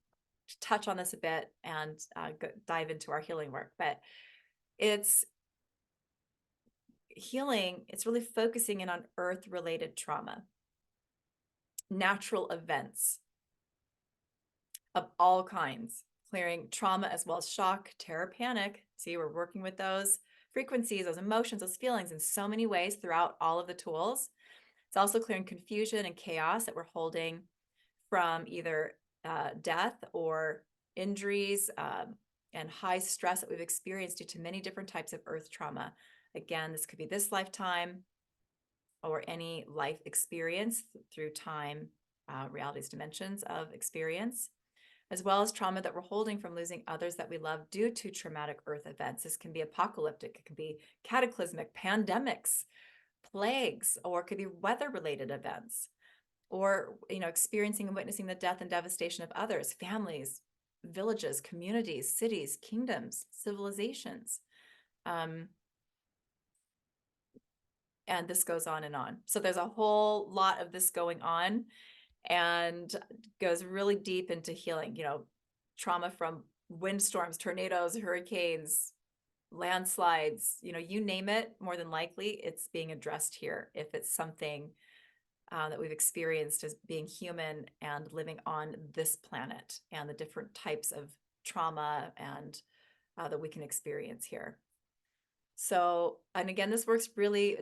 touch on this a bit and dive into our healing work. But it's healing, it's really focusing in on earth-related trauma, natural events of all kinds, clearing trauma as well as shock, terror, panic. See, we're working with those frequencies, those emotions, those feelings in so many ways throughout all of the tools. It's also clearing confusion and chaos that we're holding from either death or injuries and high stress that we've experienced due to many different types of earth trauma. Again, this could be this lifetime or any life experience through time, realities, dimensions of experience, as well as trauma that we're holding from losing others that we love due to traumatic earth events. This can be apocalyptic, it can be cataclysmic, pandemics, plagues, or it could be weather-related events, or experiencing and witnessing the death and devastation of others, families, villages, communities, cities, kingdoms, civilizations. And this goes on and on. So there's a whole lot of this going on, and goes really deep into healing, trauma from windstorms, tornadoes, hurricanes, landslides, you name it, more than likely it's being addressed here if it's something that we've experienced as being human and living on this planet, and the different types of trauma and that we can experience here. So, and again, this works really,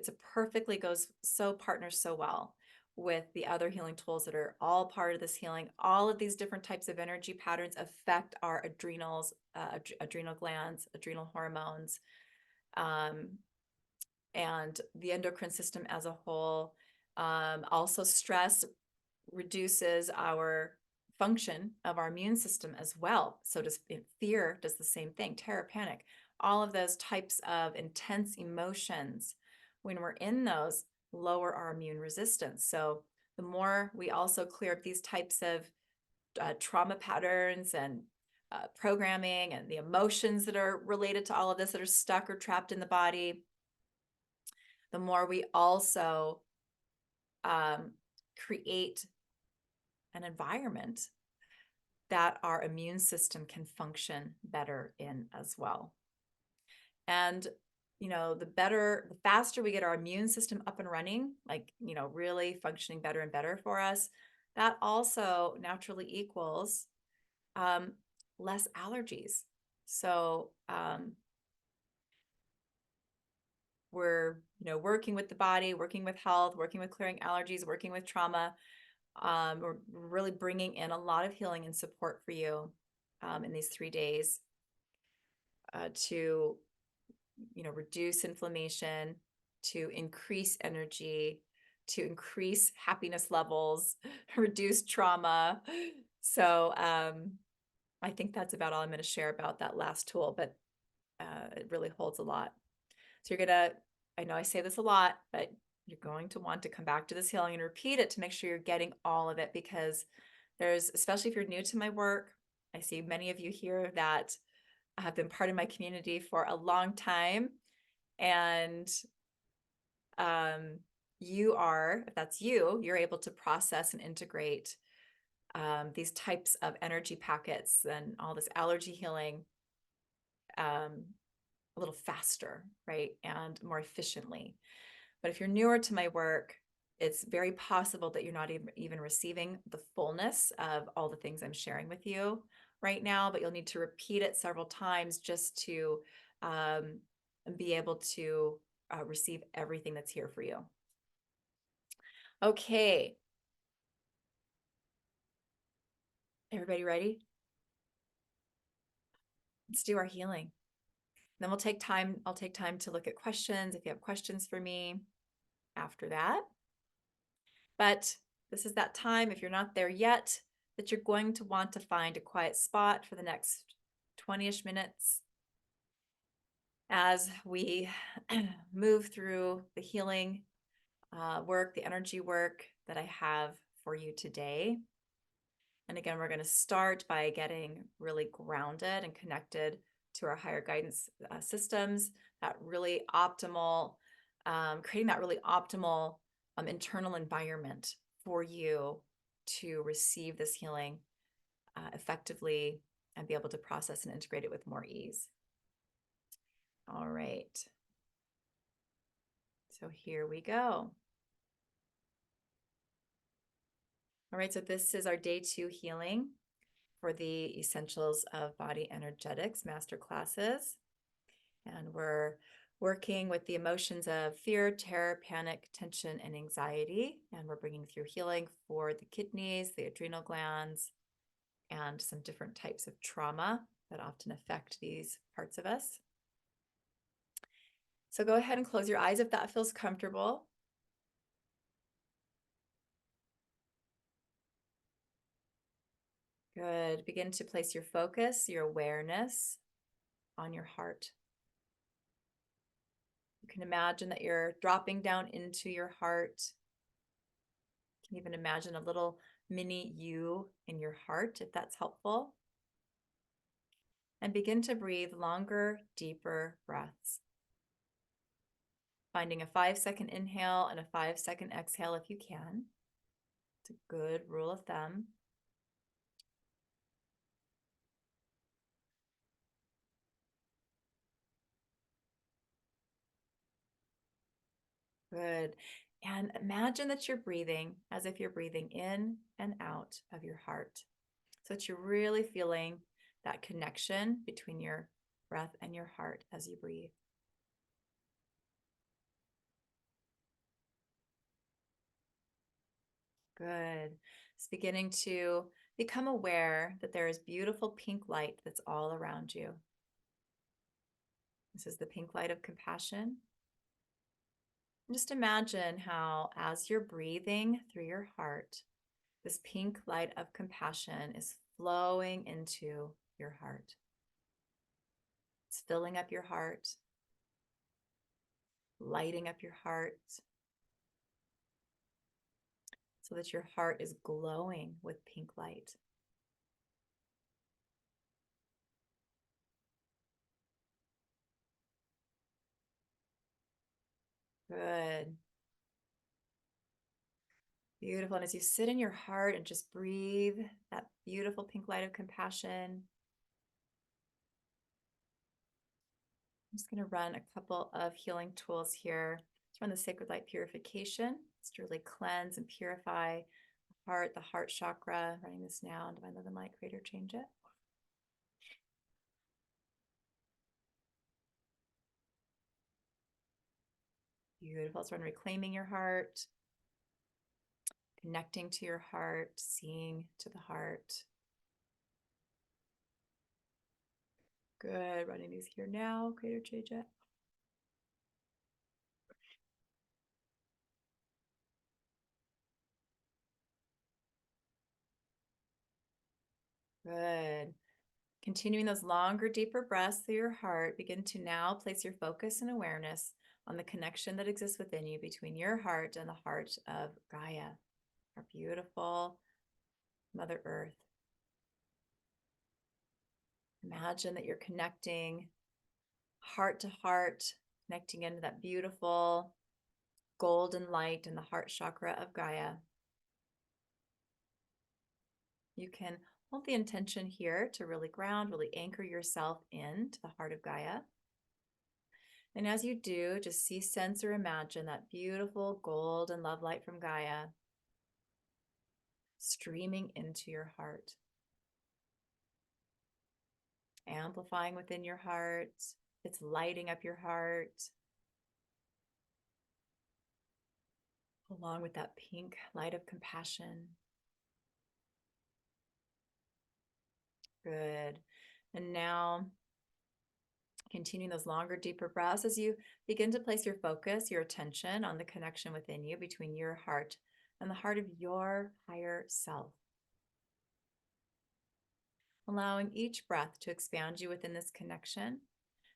goes so partners so well with the other healing tools that are all part of this healing. All of these different types of energy patterns affect our adrenals, adrenal glands, adrenal hormones, and the endocrine system as a whole. Also, stress reduces our function of our immune system as well. So does fear, does the same thing, terror, panic, all of those types of intense emotions, when we're in those, lower our immune resistance. So the more we also clear up these types of trauma patterns and programming and the emotions that are related to all of this that are stuck or trapped in the body, the more we also create an environment that our immune system can function better in as well. And the faster we get our immune system up and running, like, really functioning better and better for us, that also naturally equals um, less allergies. So we're, working with the body, working with health, working with clearing allergies, working with trauma. We're really bringing in a lot of healing and support for you in these 3 days to reduce inflammation, to increase energy, to increase happiness levels, reduce trauma. So I think that's about all I'm going to share about that last tool, but it really holds a lot. So I know I say this a lot, but you're going to want to come back to this healing and repeat it to make sure you're getting all of it, because especially if you're new to my work, I see many of you here that have been part of my community for a long time. And if that's you, you're able to process and integrate these types of energy packets and all this allergy healing a little faster, right? And more efficiently. But if you're newer to my work, it's very possible that you're not even receiving the fullness of all the things I'm sharing with you right now, but you'll need to repeat it several times just to be able to receive everything that's here for you. Okay. Everybody ready? Let's do our healing. Then I'll take time to look at questions if you have questions for me after that. But this is that time, if you're not there yet, that you're going to want to find a quiet spot for the next 20-ish minutes as we move through the healing work, the energy work that I have for you today. And again, we're going to start by getting really grounded and connected to our higher guidance systems, creating that really optimal internal environment for you to receive this healing effectively and be able to process and integrate it with more ease. All right. So here we go. All right, so this is our day 2 healing for the Essentials of Body Energetics Masterclasses. And we're working with the emotions of fear, terror, panic, tension, and anxiety. And we're bringing through healing for the kidneys, the adrenal glands, and some different types of trauma that often affect these parts of us. So go ahead and close your eyes if that feels comfortable. Good. Begin to place your focus, your awareness on your heart. You can imagine that you're dropping down into your heart. You can even imagine a little mini you in your heart, if that's helpful. And begin to breathe longer, deeper breaths. Finding a 5-second inhale and a 5-second exhale if you can. It's a good rule of thumb. Good. And imagine that you're breathing as if you're breathing in and out of your heart. So that you're really feeling that connection between your breath and your heart as you breathe. Good. It's beginning to become aware that there is beautiful pink light that's all around you. This is the pink light of compassion. Just imagine how, as you're breathing through your heart, this pink light of compassion is flowing into your heart. It's filling up your heart, lighting up your heart, so that your heart is glowing with pink light. Good. Beautiful. And as you sit in your heart and just breathe that beautiful pink light of compassion, I'm just going to run a couple of healing tools here. Let's run the sacred light purification. Let's really cleanse and purify the heart chakra. Running this now, divine love and light, creator, change it. Beautiful. Let's run reclaiming your heart, connecting to your heart, seeing to the heart. Good. Running these here now, creator, change it. Good. Continuing those longer, deeper breaths through your heart, begin to now place your focus and awareness on the connection that exists within you between your heart and the heart of Gaia, our beautiful Mother Earth. Imagine that you're connecting heart to heart, connecting into that beautiful golden light in the heart chakra of Gaia. You can hold the intention here to really ground, really anchor yourself into the heart of Gaia. And as you do, just see, sense, or imagine that beautiful golden love light from Gaia streaming into your heart, amplifying within your heart. It's lighting up your heart, along with that pink light of compassion. Good. And now, continuing those longer, deeper breaths as you begin to place your focus, your attention on the connection within you between your heart and the heart of your higher self. Allowing each breath to expand you within this connection,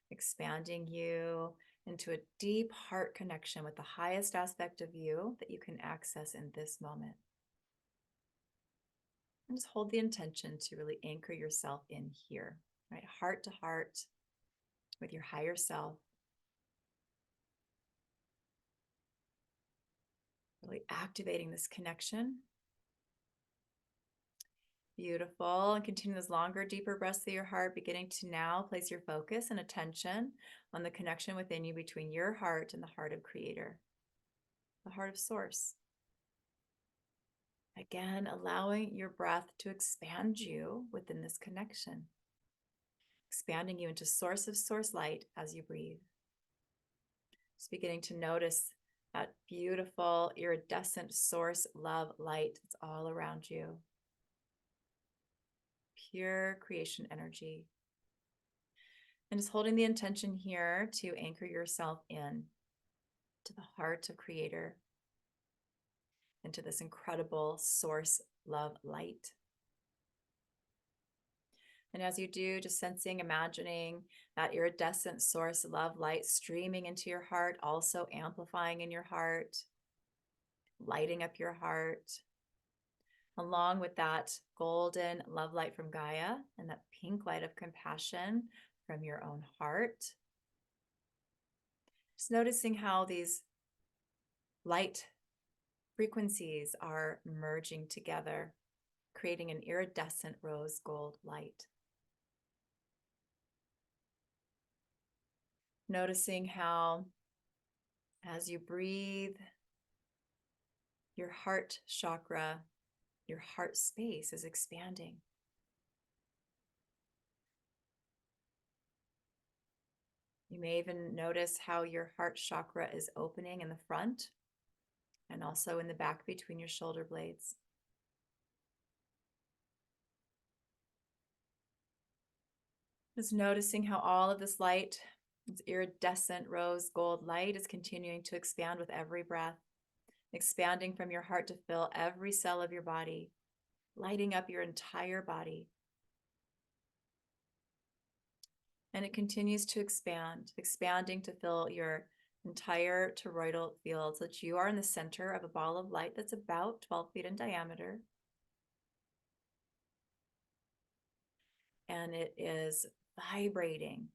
expanding you into a deep heart connection with the highest aspect of you that you can access in this moment. And just hold the intention to really anchor yourself in here, right? Heart to heart with your higher self. Really activating this connection. Beautiful. And continue those longer, deeper breaths through your heart, beginning to now place your focus and attention on the connection within you between your heart and the heart of Creator, the heart of Source. Again, allowing your breath to expand you within this connection, expanding you into source of source light as you breathe. Just beginning to notice that beautiful iridescent source love light that's all around you. Pure creation energy. And just holding the intention here to anchor yourself in to the heart of Creator, into this incredible source love light. And as you do, just sensing, imagining that iridescent source love light streaming into your heart, also amplifying in your heart, lighting up your heart, along with that golden love light from Gaia and that pink light of compassion from your own heart. Just noticing how these light frequencies are merging together, creating an iridescent rose gold light. Noticing how, as you breathe, your heart chakra, your heart space is expanding. You may even notice how your heart chakra is opening in the front and also in the back between your shoulder blades. Just noticing how all of this light, this iridescent rose gold light, is continuing to expand with every breath, expanding from your heart to fill every cell of your body, lighting up your entire body. And it continues to expand, expanding to fill your entire toroidal field so that you are in the center of a ball of light that's about 12 feet in diameter. And it is vibrating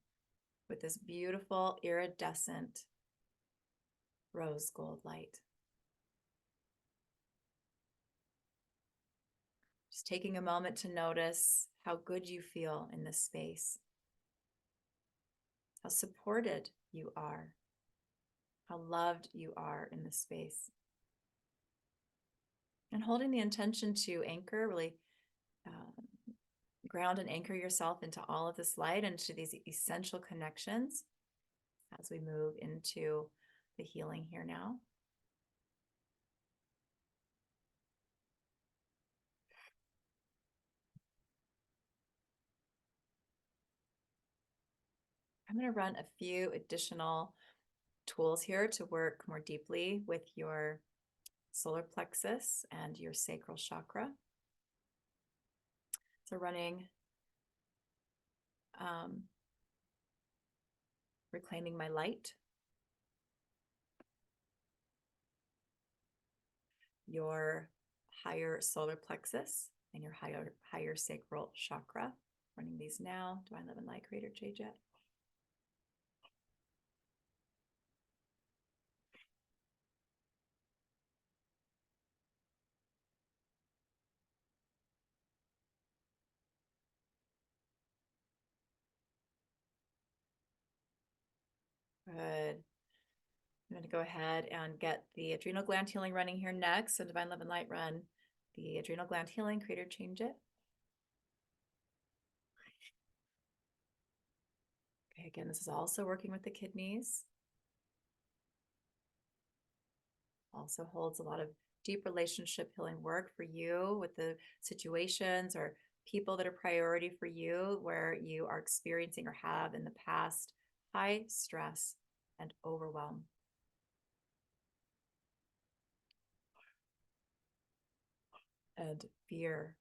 with this beautiful iridescent rose gold light. Just taking a moment to notice how good you feel in this space, how supported you are, how loved you are in this space. And holding the intention to anchor, really ground and anchor yourself into all of this light and to these essential connections as we move into the healing here now. I'm going to run a few additional tools here to work more deeply with your solar plexus and your sacral chakra. So running reclaiming my light, your higher solar plexus and your higher sacral chakra. Running these now. Divine Love and Light, Creator, J-Jet. Good. I'm going to go ahead and get the adrenal gland healing running here next. So Divine Love and Light, run the adrenal gland healing, Creator, change it. Okay, again, this is also working with the kidneys. Also holds a lot of deep relationship healing work for you with the situations or people that are priority for you where you are experiencing or have in the past high stress and overwhelm. And fear.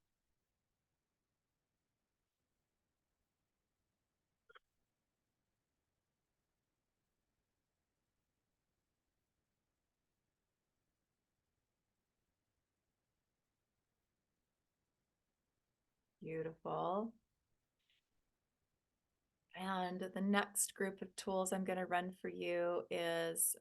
Beautiful. And the next group of tools I'm going to run for you is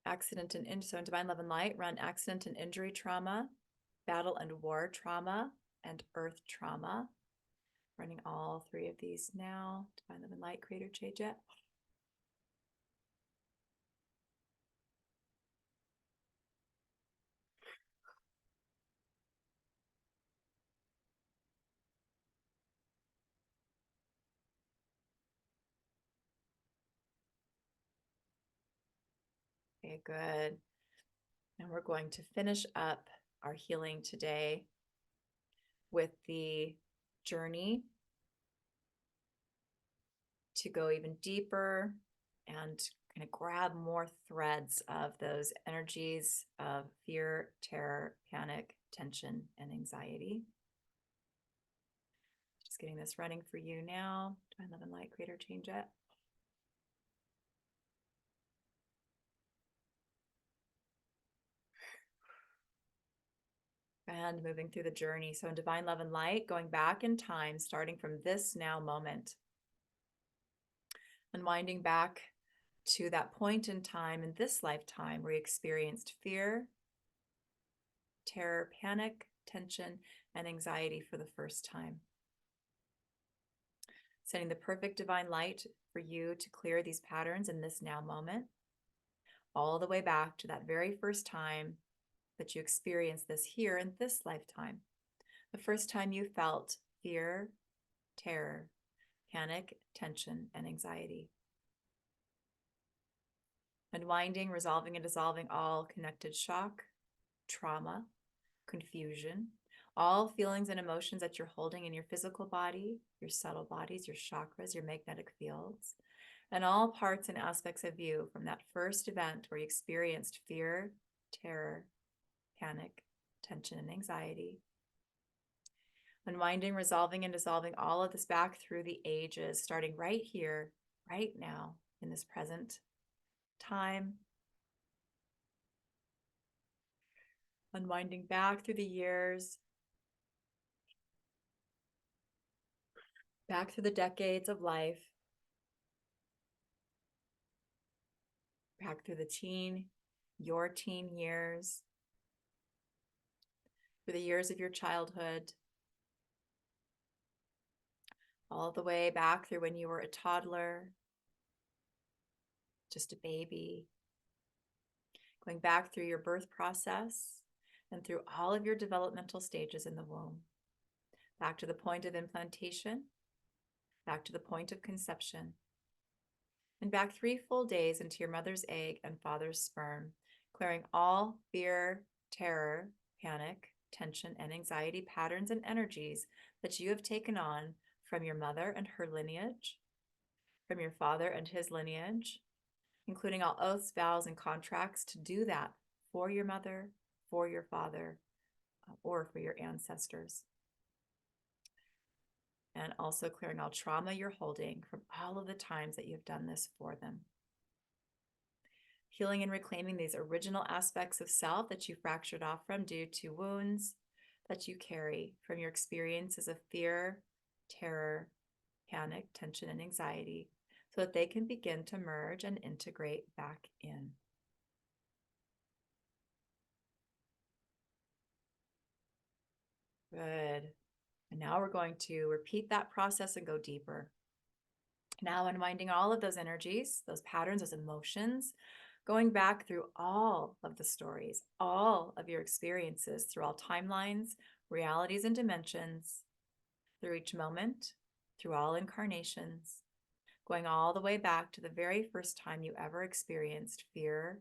accident and injury. So in Divine Love and Light, run accident and injury trauma, battle and war trauma, and earth trauma. Running all three of these now. Divine Love and Light, Creator, J-Jet. Okay, good. And we're going to finish up our healing today with the journey to go even deeper and kind of grab more threads of those energies of fear, terror, panic, tension, and anxiety. Just getting this running for you now. Divine Love and Light, Creator, change it. And moving through the journey. So in Divine Love and Light, going back in time, starting from this now moment, and winding back to that point in time in this lifetime where you experienced fear, terror, panic, tension, and anxiety for the first time. Sending the perfect divine light for you to clear these patterns in this now moment, all the way back to that very first time that you experienced this here in this lifetime. The first time you felt fear, terror, panic, tension, and anxiety. Unwinding, resolving, and dissolving all connected shock, trauma, confusion, all feelings and emotions that you're holding in your physical body, your subtle bodies, your chakras, your magnetic fields, and all parts and aspects of you from that first event where you experienced fear, terror, panic, tension, and anxiety. Unwinding, resolving, and dissolving all of this back through the ages, starting right here, right now, in this present time. Unwinding back through the years, back through the decades of life, back through your teen years, through the years of your childhood, all the way back through when you were a toddler, just a baby, going back through your birth process and through all of your developmental stages in the womb, back to the point of implantation, back to the point of conception, and back 3 full days into your mother's egg and father's sperm, clearing all fear, terror, panic, tension, and anxiety patterns and energies that you have taken on from your mother and her lineage, from your father and his lineage, including all oaths, vows, and contracts to do that for your mother, for your father, or for your ancestors. And also clearing all trauma you're holding from all of the times that you've done this for them. Healing and reclaiming these original aspects of self that you fractured off from due to wounds that you carry from your experiences of fear, terror, panic, tension, and anxiety, so that they can begin to merge and integrate back in. Good. And now we're going to repeat that process and go deeper. Now unwinding all of those energies, those patterns, those emotions, going back through all of the stories, all of your experiences, through all timelines, realities, and dimensions, through each moment, through all incarnations, going all the way back to the very first time you ever experienced fear,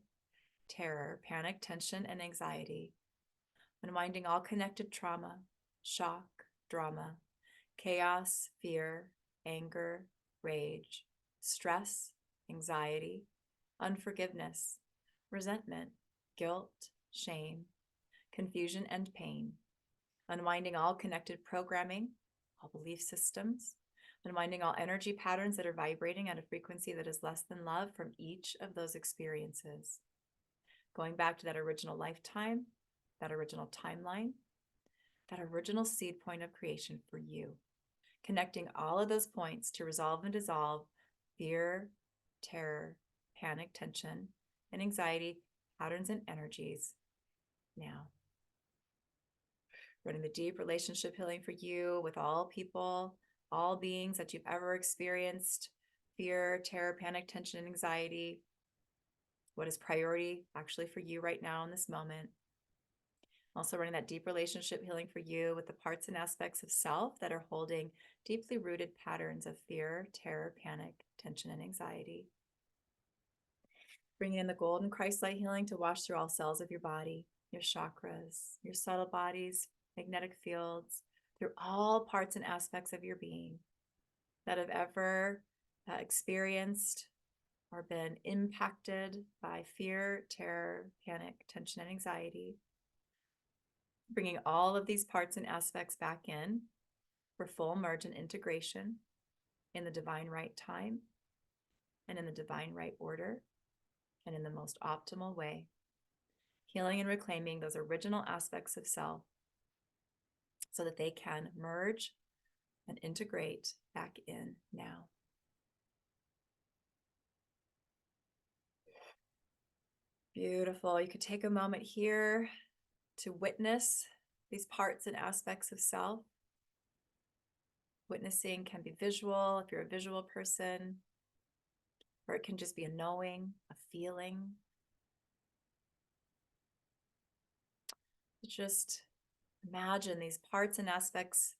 terror, panic, tension, and anxiety, unwinding all connected trauma, shock, drama, chaos, fear, anger, rage, stress, anxiety, unforgiveness, resentment, guilt, shame, confusion, and pain, unwinding all connected programming, all belief systems, unwinding all energy patterns that are vibrating at a frequency that is less than love from each of those experiences, going back to that original lifetime, that original timeline, that original seed point of creation for you, connecting all of those points to resolve and dissolve fear, terror, panic, tension, and anxiety patterns and energies now. Running the deep relationship healing for you with all people, all beings that you've ever experienced fear, terror, panic, tension, and anxiety. What is priority actually for you right now in this moment? Also running that deep relationship healing for you with the parts and aspects of self that are holding deeply rooted patterns of fear, terror, panic, tension, and anxiety. Bringing in the golden Christ light healing to wash through all cells of your body, your chakras, your subtle bodies, magnetic fields, through all parts and aspects of your being that have ever experienced or been impacted by fear, terror, panic, tension, and anxiety. Bringing all of these parts and aspects back in for full merge and integration in the divine right time and in the divine right order and in the most optimal way. Healing and reclaiming those original aspects of self so that they can merge and integrate back in now. Beautiful. You could take a moment here to witness these parts and aspects of self. Witnessing can be visual if you're a visual person, or it can just be a knowing, a feeling. Just imagine these parts and aspects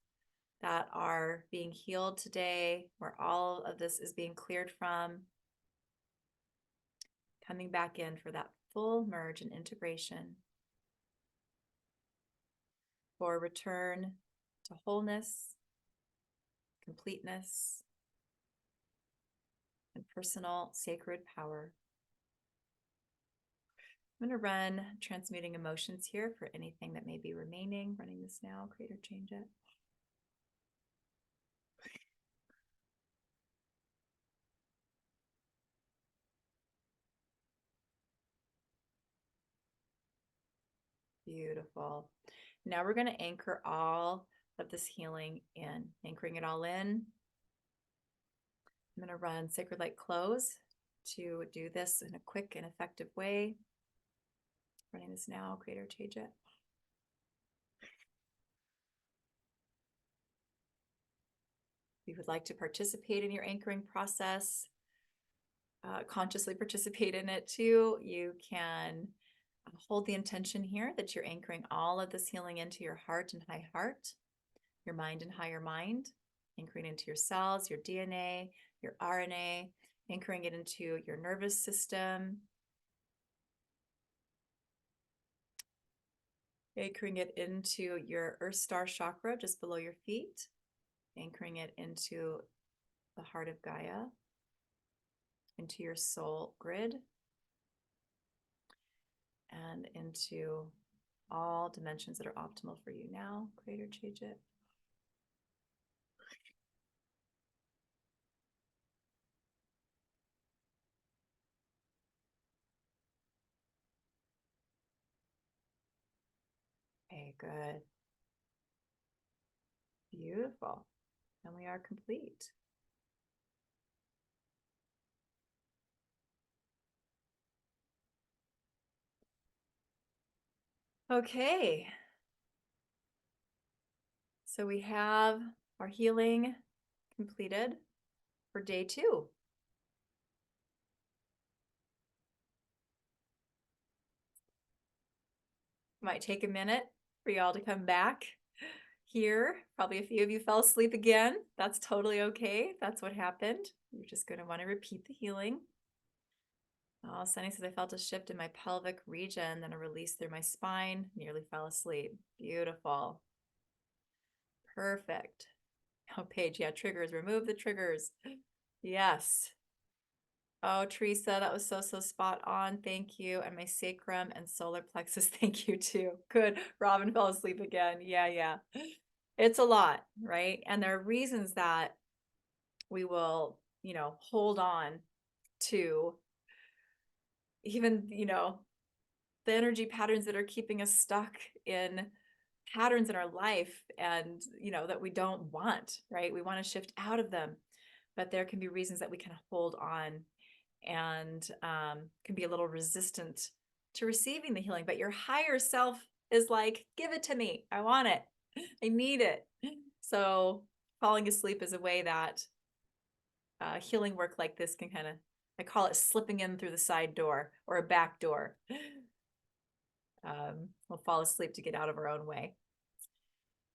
that are being healed today, where all of this is being cleared from, coming back in for that full merge and integration, for return to wholeness, completeness, and personal sacred power. I'm going to run transmuting emotions here for anything that may be remaining. Running this now, create or change it. Beautiful. Now we're going to anchor all of this healing in, anchoring it all in. I'm going to run Sacred Light Close to do this in a quick and effective way. Running this now, create or change it. you would like to participate in your anchoring process, consciously participate in it too, you can hold the intention here that you're anchoring all of this healing into your heart and high heart, your mind and higher mind, anchoring into your cells, your DNA, your RNA, anchoring it into your nervous system, anchoring it into your Earth Star chakra just below your feet, anchoring it into the heart of Gaia, into your soul grid, and into all dimensions that are optimal for you now. Create or change it. Okay, good. Beautiful. And we are complete. Okay. So we have our healing completed for day 2. Might take a minute for y'all to come back here. Probably a few of you fell asleep again. That's totally okay. That's what happened. You're just going to want to repeat the healing. Oh, Sunny says, I felt a shift in my pelvic region, then a release through my spine, nearly fell asleep. Beautiful. Perfect. Oh, Paige, yeah, triggers, remove the triggers. Yes. Oh, Teresa, that was so spot on. Thank you. And my sacrum and solar plexus, thank you too. Good. Robin fell asleep again. Yeah. It's a lot, right? And there are reasons that we will, hold on to even, the energy patterns that are keeping us stuck in patterns in our life and, that we don't want, right? We want to shift out of them. But there can be reasons that we can hold on and can be a little resistant to receiving the healing. But your higher self is like, give it to me. I want it. I need it. So falling asleep is a way that healing work like this can kind of, I call it slipping in through the side door or a back door. We'll fall asleep to get out of our own way.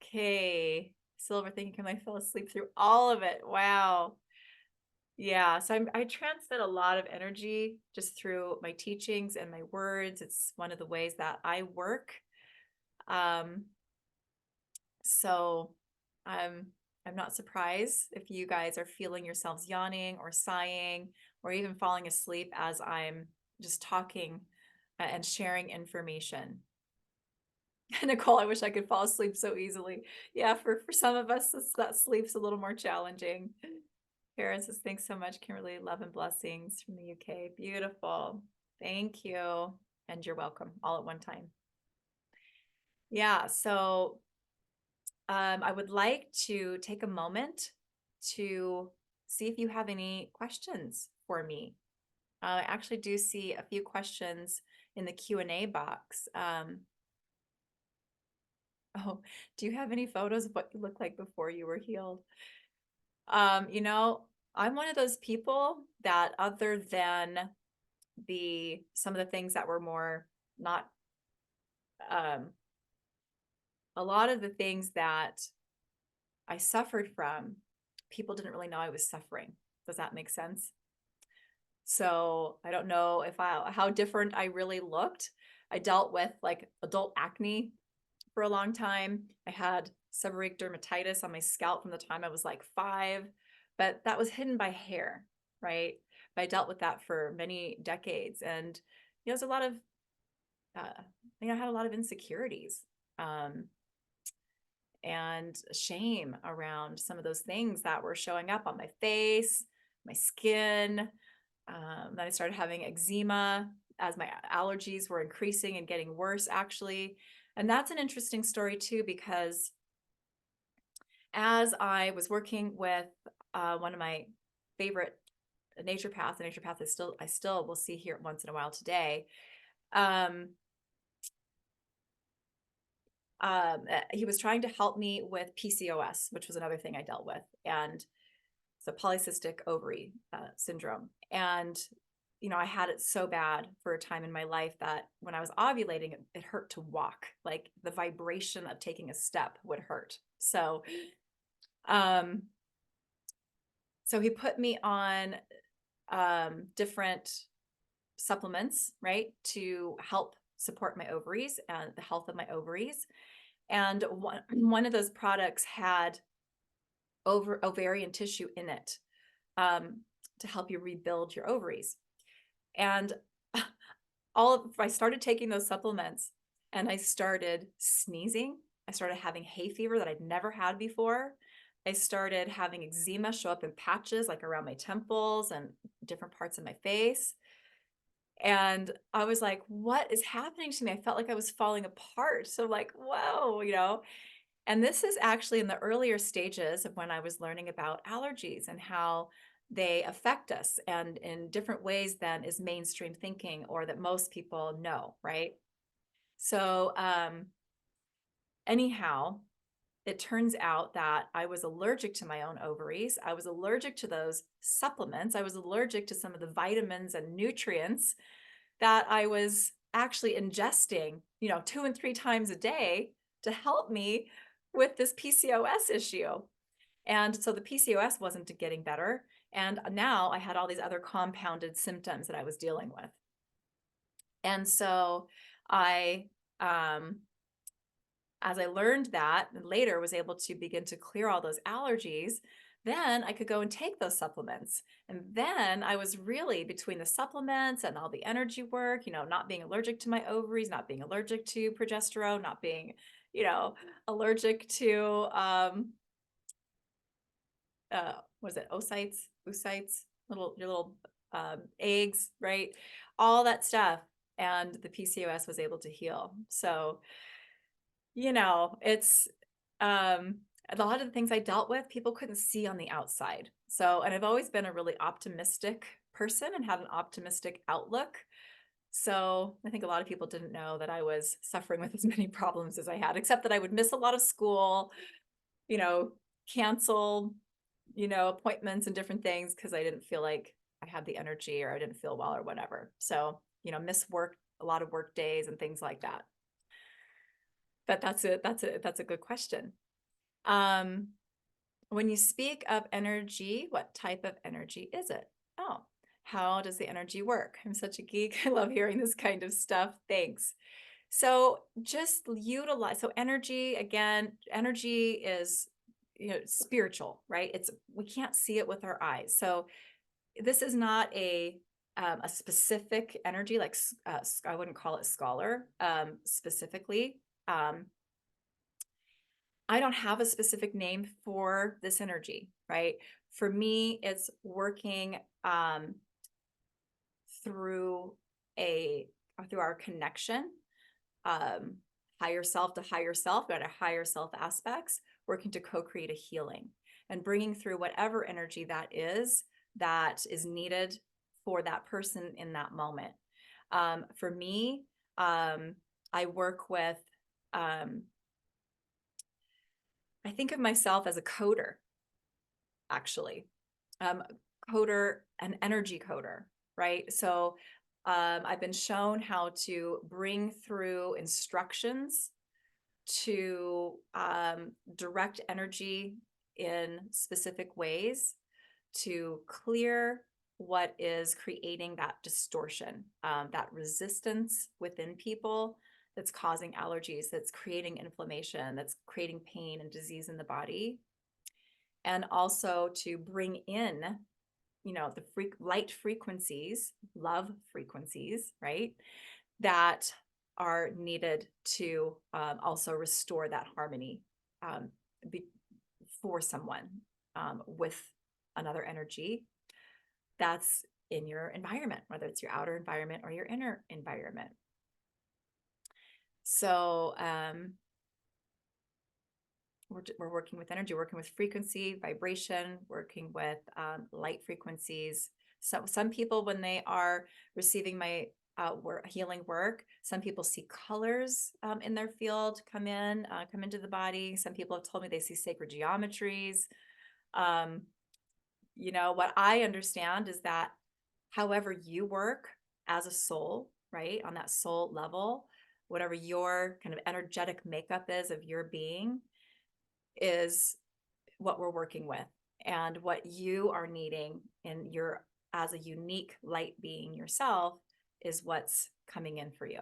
Okay. Silver, thank you. I fell asleep through all of it. Wow. Yeah, so I transmit a lot of energy just through my teachings and my words. It's one of the ways that I work. So I'm not surprised if you guys are feeling yourselves yawning or sighing or even falling asleep as I'm just talking and sharing information. Nicole, I wish I could fall asleep so easily. Yeah, for some of us, that sleep's a little more challenging. Karen says, thanks so much, Kimberly. Love and blessings from the UK. Beautiful. Thank you. And you're welcome all at one time. Yeah, so I would like to take a moment to see if you have any questions for me. I actually do see a few questions in the Q&A box. Oh, do you have any photos of what you looked like before you were healed? I'm one of those people that other than some of the things that were more not, a lot of the things that I suffered from, people didn't really know I was suffering. Does that make sense? So I don't know how different I really looked. I dealt with like adult acne for a long time. I had seborrheic dermatitis on my scalp from the time I was like 5, but that was hidden by hair, right? But I dealt with that for many decades. And there's a lot of, I had a lot of insecurities and shame around some of those things that were showing up on my face, my skin. Then I started having eczema as my allergies were increasing and getting worse, actually. And that's an interesting story too, because as I was working with one of my favorite naturopaths, I still will see here once in a while today. He was trying to help me with PCOS, which was another thing I dealt with. And So polycystic ovary syndrome. And, I had it so bad for a time in my life that when I was ovulating, it hurt to walk. Like the vibration of taking a step would hurt. Um, so he put me on different supplements, right, to help support my ovaries and the health of my ovaries. And one of those products had ovarian tissue in it, um, to help you rebuild your ovaries. And I started taking those supplements and I started sneezing. I started having hay fever that I'd never had before. I started having eczema show up in patches like around my temples and different parts of my face. And I was like, what is happening to me? I felt like I was falling apart. So like, whoa. And this is actually in the earlier stages of when I was learning about allergies and how they affect us and in different ways than is mainstream thinking or that most people know, right? So anyhow, it turns out that I was allergic to my own ovaries. I was allergic to those supplements. I was allergic to some of the vitamins and nutrients that I was actually ingesting, 2 and 3 times a day to help me with this PCOS issue. And so the PCOS wasn't getting better. And now I had all these other compounded symptoms that I was dealing with. And so I, as I learned that and later was able to begin to clear all those allergies, then I could go and take those supplements. And then I was really between the supplements and all the energy work, not being allergic to my ovaries, not being allergic to progesterone, not being, allergic to, what is it, oocytes, your little eggs, right? All that stuff. And the PCOS was able to heal. So, it's a lot of the things I dealt with, people couldn't see on the outside. So, and I've always been a really optimistic person and had an optimistic outlook. So I think a lot of people didn't know that I was suffering with as many problems as I had, except that I would miss a lot of school, you know, cancel, appointments and different things because I didn't feel like I had the energy or I didn't feel well or whatever. So, miss work, a lot of work days and things like that. But that's a good question. Um, when you speak of energy, what type of energy is it? Oh, how does the energy work? I'm such a geek. I love hearing this kind of stuff. Thanks. So just utilize, so energy, again, energy is, spiritual, right? We can't see it with our eyes. So this is not a specific energy, like I wouldn't call it scholar specifically. I don't have a specific name for this energy, right? For me, it's working through through our connection, um, higher self to higher self, got our higher self aspects, working to co-create a healing and bringing through whatever energy that is needed for that person in that moment. For me, I work with, I think of myself as a coder, actually. Um, Coder, an energy coder, right? So I've been shown how to bring through instructions to direct energy in specific ways to clear what is creating that distortion, that resistance within people that's causing allergies, that's creating inflammation, that's creating pain and disease in the body. And also to bring in, the light frequencies, love frequencies, right? That are needed to also restore that harmony um, for someone with another energy that's in your environment, whether it's your outer environment or your inner environment. So we're working with energy, working with frequency, vibration, working with light frequencies. So some people, when they are receiving my healing work, some people see colors in their field come into the body. Some people have told me they see sacred geometries. what I understand is that however you work as a soul, right, on that soul level, whatever your kind of energetic makeup is of your being is what we're working with. And what you are needing in your as a unique light being yourself is what's coming in for you.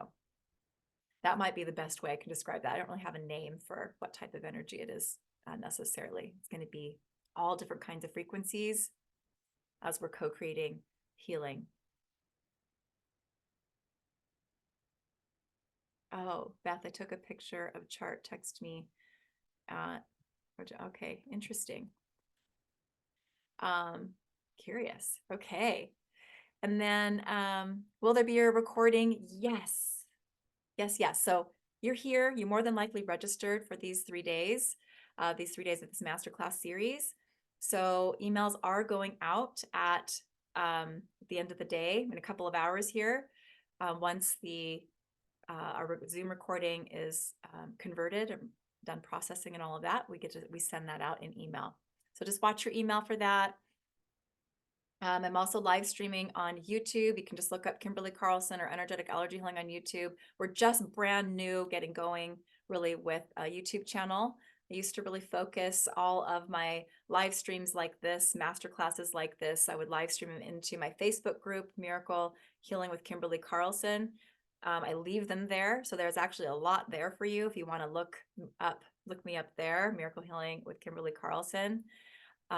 That might be the best way I can describe that. I don't really have a name for what type of energy it is necessarily. It's going to be all different kinds of frequencies as we're co-creating healing. Oh, Beth, I took a picture of a chart. Text me. Okay, interesting. Curious. Okay. And then, will there be a recording? Yes. Yes, yes. So you're here. You more than likely registered for these 3 days of this masterclass series. So emails are going out at the end of the day in a couple of hours here. Once our Zoom recording is converted and done processing and all of that, we send that out in email. So just watch your email for that. I'm also live streaming on YouTube. You can just look up Kimberly Carlson or Energetic Allergy Healing on YouTube. We're just brand new getting going really with a YouTube channel. I used to really focus all of my live streams like this, masterclasses like this. I would live stream them into my Facebook group, Miracle Healing with Kimberly Carlson. I leave them there. So there's actually a lot there for you if you want to look me up there, Miracle Healing with Kimberly Carlson.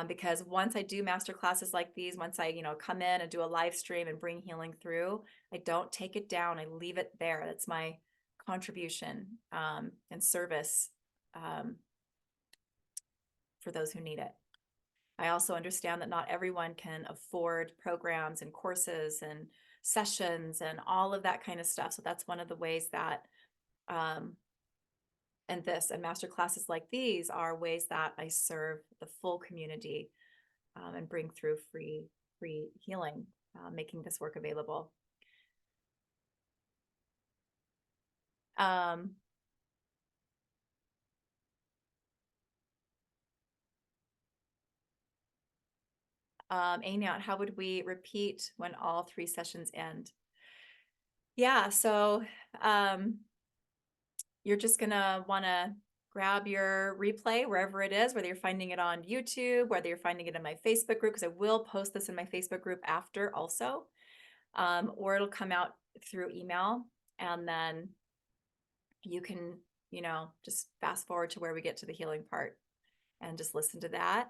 Because once I do master classes like these, once I, come in and do a live stream and bring healing through, I don't take it down. I leave it there. That's my contribution and service for those who need it. I also understand that not everyone can afford programs and courses and sessions and all of that kind of stuff. So that's one of the ways that and master classes like these are ways that I serve the full community and bring through free healing, making this work available. Anyat, how would we repeat when all 3 sessions end? Yeah, so you're just gonna want to grab your replay wherever it is, whether you're finding it on YouTube, whether you're finding it in my Facebook group, because I will post this in my Facebook group after also, or it'll come out through email, and then you can, just fast forward to where we get to the healing part and just listen to that.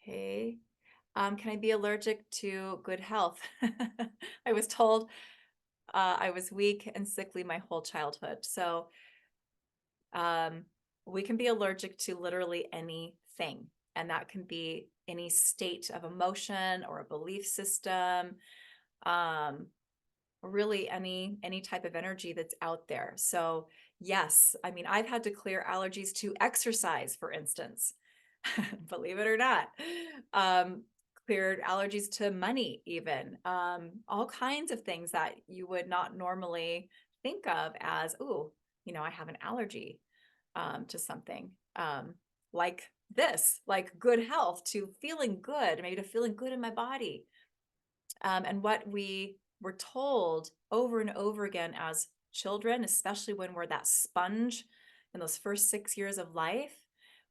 Okay. Can I be allergic to good health? I was told I was weak and sickly my whole childhood. So we can be allergic to literally anything. And that can be any state of emotion or a belief system, really any type of energy that's out there. So yes, I mean, I've had to clear allergies to exercise, for instance, believe it or not. Cleared allergies to money, even all kinds of things that you would not normally think of as, oh, I have an allergy to something, like this, like good health, to feeling good, maybe to feeling good in my body. And what we were told over and over again as children, especially when we're that sponge in those first 6 years of life,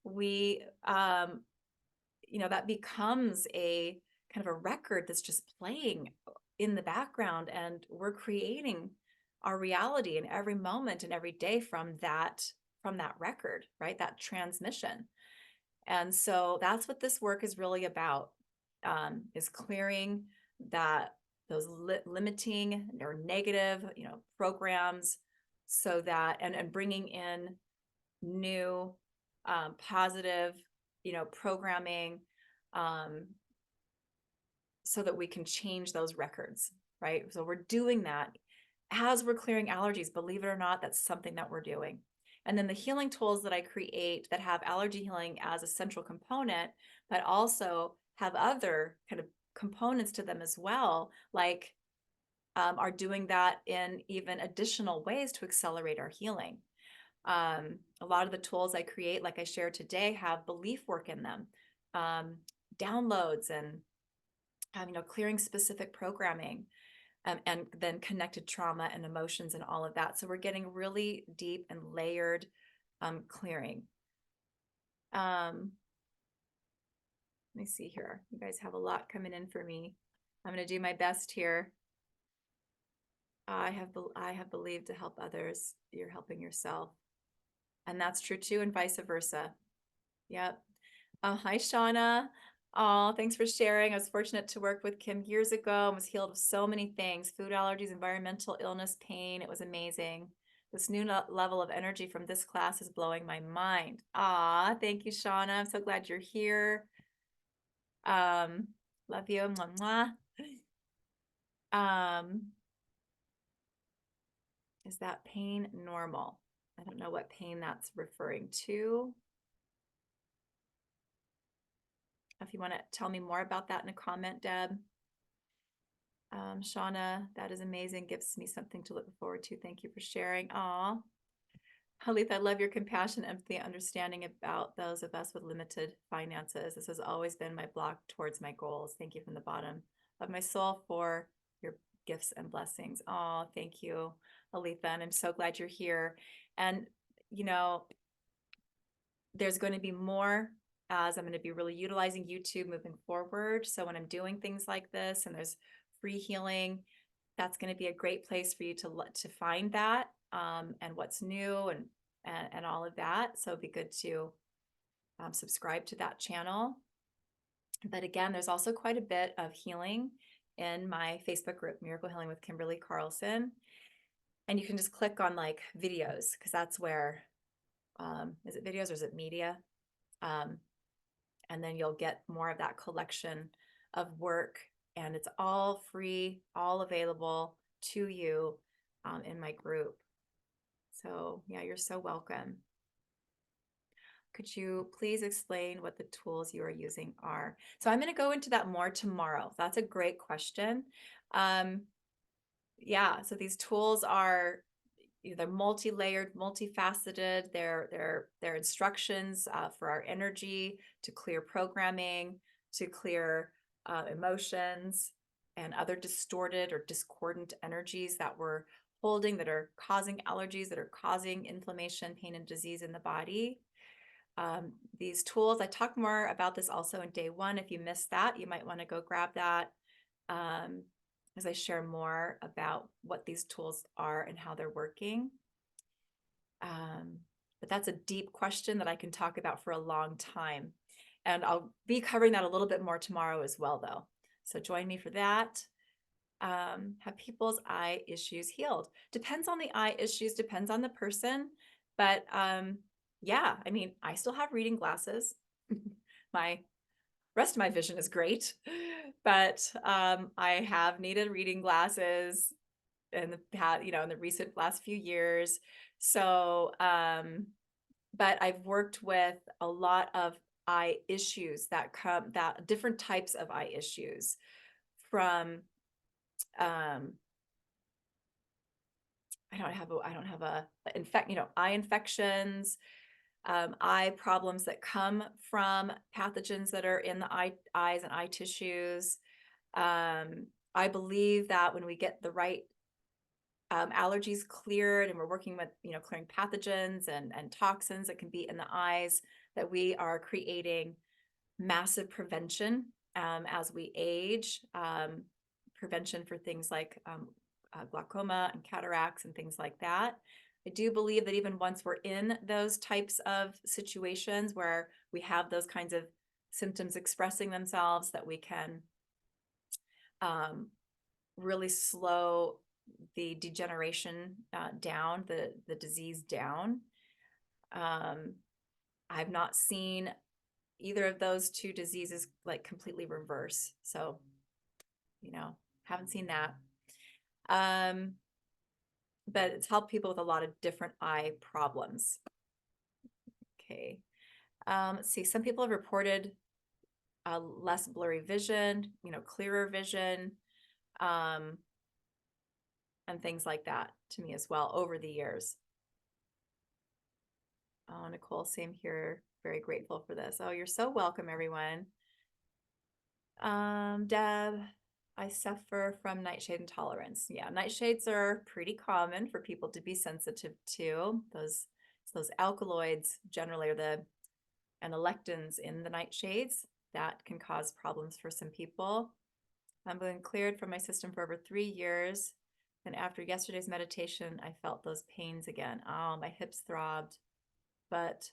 we, that becomes a kind of a record that's just playing in the background, and we're creating our reality in every moment and every day from that record, right? That transmission. And so that's what this work is really about, is clearing those limiting or negative, programs, so that, and bringing in new, positive, programming, so that we can change those records, right? So we're doing that as we're clearing allergies. Believe it or not, that's something that we're doing. And then the healing tools that I create that have allergy healing as a central component, but also have other kind of components to them as well, like are doing that in even additional ways to accelerate our healing. A lot of the tools I create, like I shared today, have belief work in them. downloads and, clearing specific programming, and then connected trauma and emotions and all of that. So we're getting really deep and layered clearing. Let me see here. You guys have a lot coming in for me. I'm going to do my best here. I have believed to help others. You're helping yourself. And that's true too, and vice versa. Yep. Hi, Shauna. Oh, thanks for sharing. I was fortunate to work with Kim years ago and was healed of so many things: food allergies, environmental illness, pain. It was amazing. This new level of energy from this class is blowing my mind. Ah, thank you, Shauna. I'm so glad you're here. Love you. Mwah, mwah. Is that pain normal? I don't know what pain that's referring to. If you want to tell me more about that in a comment, Deb. Shauna, that is amazing. Gives me something to look forward to. Thank you for sharing. Aw. Halith, I love your compassion, empathy, understanding about those of us with limited finances. This has always been my block towards my goals. Thank you from the bottom of my soul for your gifts and blessings. Oh, thank you, Aletha. And I'm so glad you're here. And, there's going to be more, as I'm going to be really utilizing YouTube moving forward. So when I'm doing things like this and there's free healing, that's going to be a great place for you to find that, and what's new and all of that. So it'd be good to subscribe to that channel. But again, there's also quite a bit of healing in my Facebook group, Miracle Healing with Kimberly Carlson. And you can just click on like videos, because that's where, is it videos or is it media? And then you'll get more of that collection of work, and it's all free, all available to you in my group. So yeah, you're so welcome. Could you please explain what the tools you are using are? So I'm going to go into that more tomorrow. That's a great question. Yeah, so these tools are, they're multi-layered, multifaceted. They're instructions for our energy, to clear programming, to clear emotions and other distorted or discordant energies that we're holding, that are causing allergies, that are causing inflammation, pain, and disease in the body. These tools, I talk more about this also in day one. If you missed that, you might want to go grab that, as I share more about what these tools are and how they're working. But that's a deep question that I can talk about for a long time. And I'll be covering that a little bit more tomorrow as well, though. So join me for that. Have people's eye issues healed? Depends on the eye issues, depends on the person. But yeah, I mean, I still have reading glasses. My rest of my vision is great, but I have needed reading glasses in the recent last few years. So, but I've worked with a lot of eye issues that different types of eye issues, from I don't have eye infections, eye problems that come from pathogens that are in the eyes and eye tissues. I believe that when we get the right allergies cleared, and we're working with, clearing pathogens and toxins that can be in the eyes, that we are creating massive prevention as we age, prevention for things like glaucoma and cataracts and things like that. I do believe that even once we're in those types of situations where we have those kinds of symptoms expressing themselves, that we can really slow the degeneration down, the disease down. I've not seen either of those two diseases like completely reverse. So, haven't seen that. But it's helped people with a lot of different eye problems. Okay. Let's see. Some people have reported less blurry vision, clearer vision, and things like that to me as well over the years. Oh, Nicole, same here. Very grateful for this. Oh, you're so welcome, everyone. Deb, I suffer from nightshade intolerance. Yeah, nightshades are pretty common for people to be sensitive to. Those alkaloids generally are the and the lectins in the nightshades that can cause problems for some people. I'm been cleared from my system for over 3 years. And after yesterday's meditation, I felt those pains again. Oh, my hips throbbed, but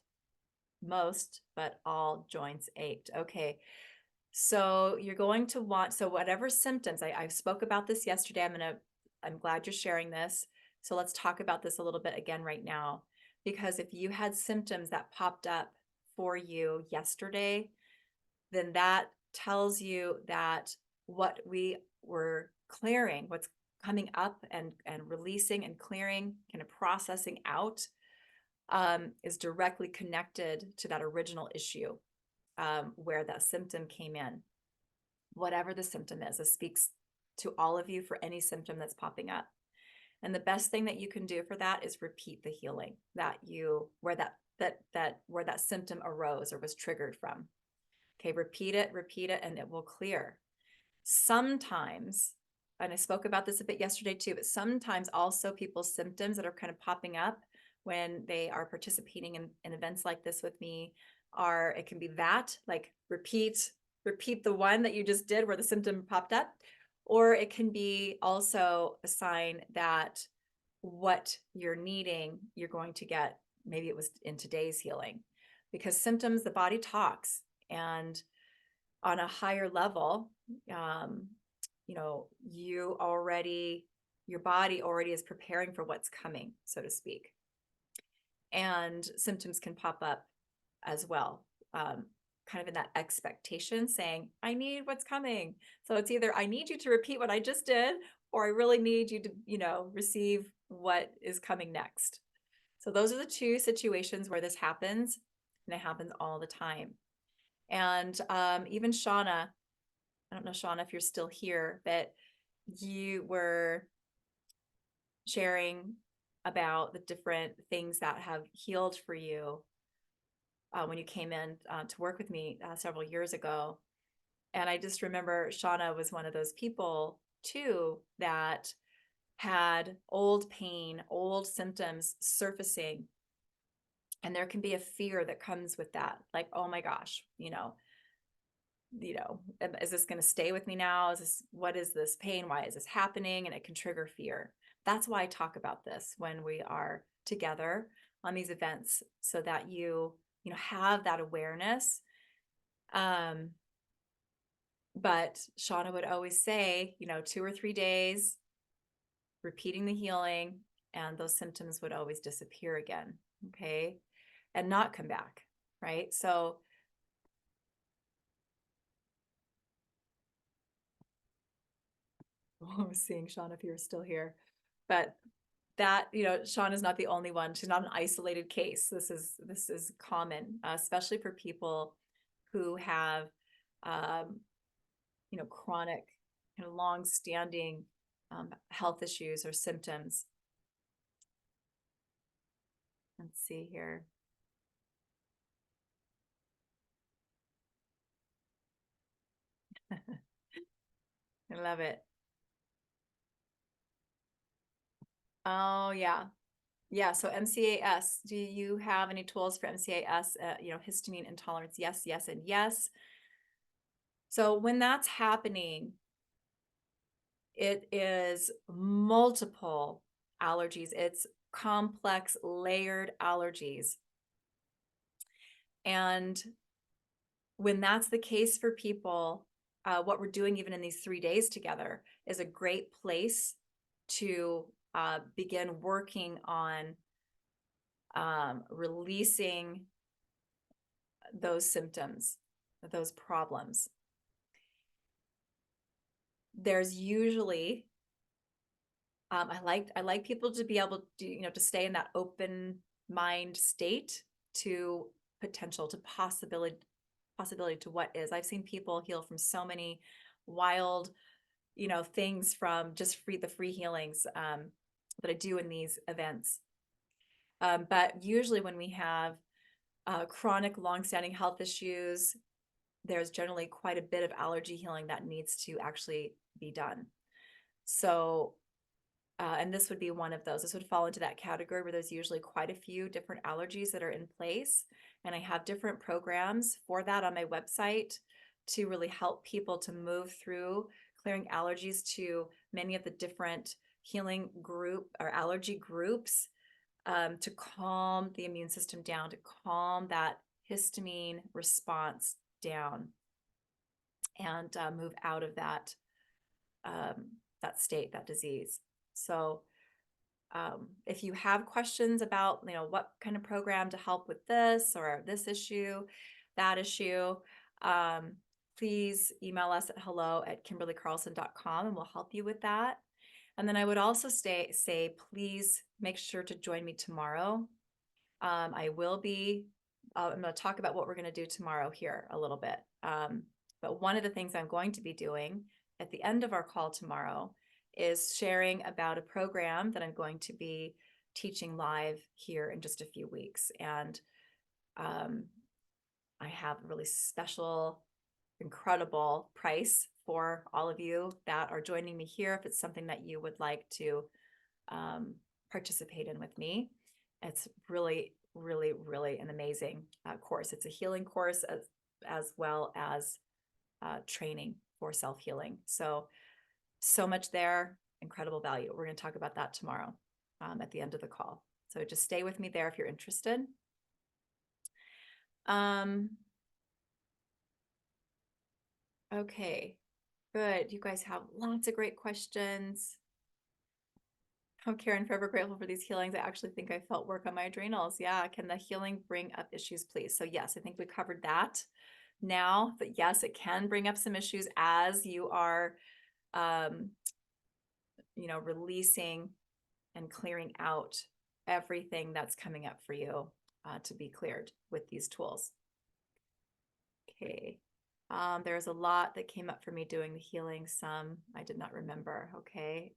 but all joints ached. Okay. So you're going to want, so whatever symptoms, I spoke about this yesterday. I'm glad you're sharing this. So let's talk about this a little bit again right now, because if you had symptoms that popped up for you yesterday, then that tells you that what we were clearing, what's coming up and releasing and clearing, kind of processing out, is directly connected to that original issue, where that symptom came in. Whatever the symptom is, this speaks to all of you for any symptom that's popping up. And the best thing that you can do for that is repeat the healing that you where that symptom arose or was triggered from. Okay, repeat it, and it will clear. Sometimes, and I spoke about this a bit yesterday too, but sometimes also people's symptoms that are kind of popping up when they are participating in events like this with me it can be that, like repeat the one that you just did where the symptom popped up, or it can be also a sign that what you're needing, you're going to get, maybe it was in today's healing, because symptoms, the body talks, and on a higher level, your body already is preparing for what's coming, so to speak. And symptoms can pop up as well, kind of in that expectation, saying, I need what's coming. So it's either I need you to repeat what I just did, or I really need you to, receive what is coming next. So those are the two situations where this happens, and it happens all the time. And even Shauna, I don't know, Shauna, if you're still here, but you were sharing about the different things that have healed for you when you came in to work with me several years ago. And I just remember Shauna was one of those people too that had old pain, old symptoms surfacing. And there can be a fear that comes with that. Like, oh my gosh, is this going to stay with me now? What is this pain? Why is this happening? And it can trigger fear. That's why I talk about this when we are together on these events, so that you have that awareness. But Shauna would always say, 2 or 3 days, repeating the healing, and those symptoms would always disappear again. Okay. And not come back. Right. So I was seeing Sean if you're still here, but that, Sean is not the only one. She's not an isolated case. This is common, especially for people who have, chronic, long-standing health issues or symptoms. Let's see here. I love it. Oh yeah. Yeah. So MCAS, do you have any tools for MCAS? Histamine intolerance? Yes, yes, and yes. So when that's happening, it is multiple allergies. It's complex, layered allergies. And when that's the case for people, what we're doing even in these 3 days together is a great place to begin working on releasing those symptoms, those problems. There's usually, I like people to be able to, to stay in that open mind state to potential, to possibility to what is. I've seen people heal from so many wild, things from just the free healings that I do in these events. But usually when we have chronic, long-standing health issues, there's generally quite a bit of allergy healing that needs to actually be done. So, and this would be one of those. This would fall into that category where there's usually quite a few different allergies that are in place. And I have different programs for that on my website to really help people to move through clearing allergies to many of the different healing group or allergy groups, to calm the immune system down, to calm that histamine response down, and move out of that that state, that disease. So if you have questions about, what kind of program to help with this or this issue, that issue, please email us at hello@kimberlycarlson.com and we'll help you with that. And then I would also say, please make sure to join me tomorrow. I will be, I'm going to talk about what we're going to do tomorrow here a little bit. But one of the things I'm going to be doing at the end of our call tomorrow is sharing about a program that I'm going to be teaching live here in just a few weeks. And I have a really special, incredible price for all of you that are joining me here. If it's something that you would like to participate in with me, it's really, really, really an amazing course. It's a healing course as well as training for self-healing. So much there, incredible value. We're going to talk about that tomorrow at the end of the call. So just stay with me there if you're interested. Okay, good. You guys have lots of great questions. Oh, Karen, forever grateful for these healings. I actually think I felt work on my adrenals. Yeah, can the healing bring up issues, please? So yes, I think we covered that now, but yes, it can bring up some issues as you are, releasing and clearing out everything that's coming up for you to be cleared with these tools. Okay. There's a lot that came up for me doing the healing. Some I did not remember. Okay.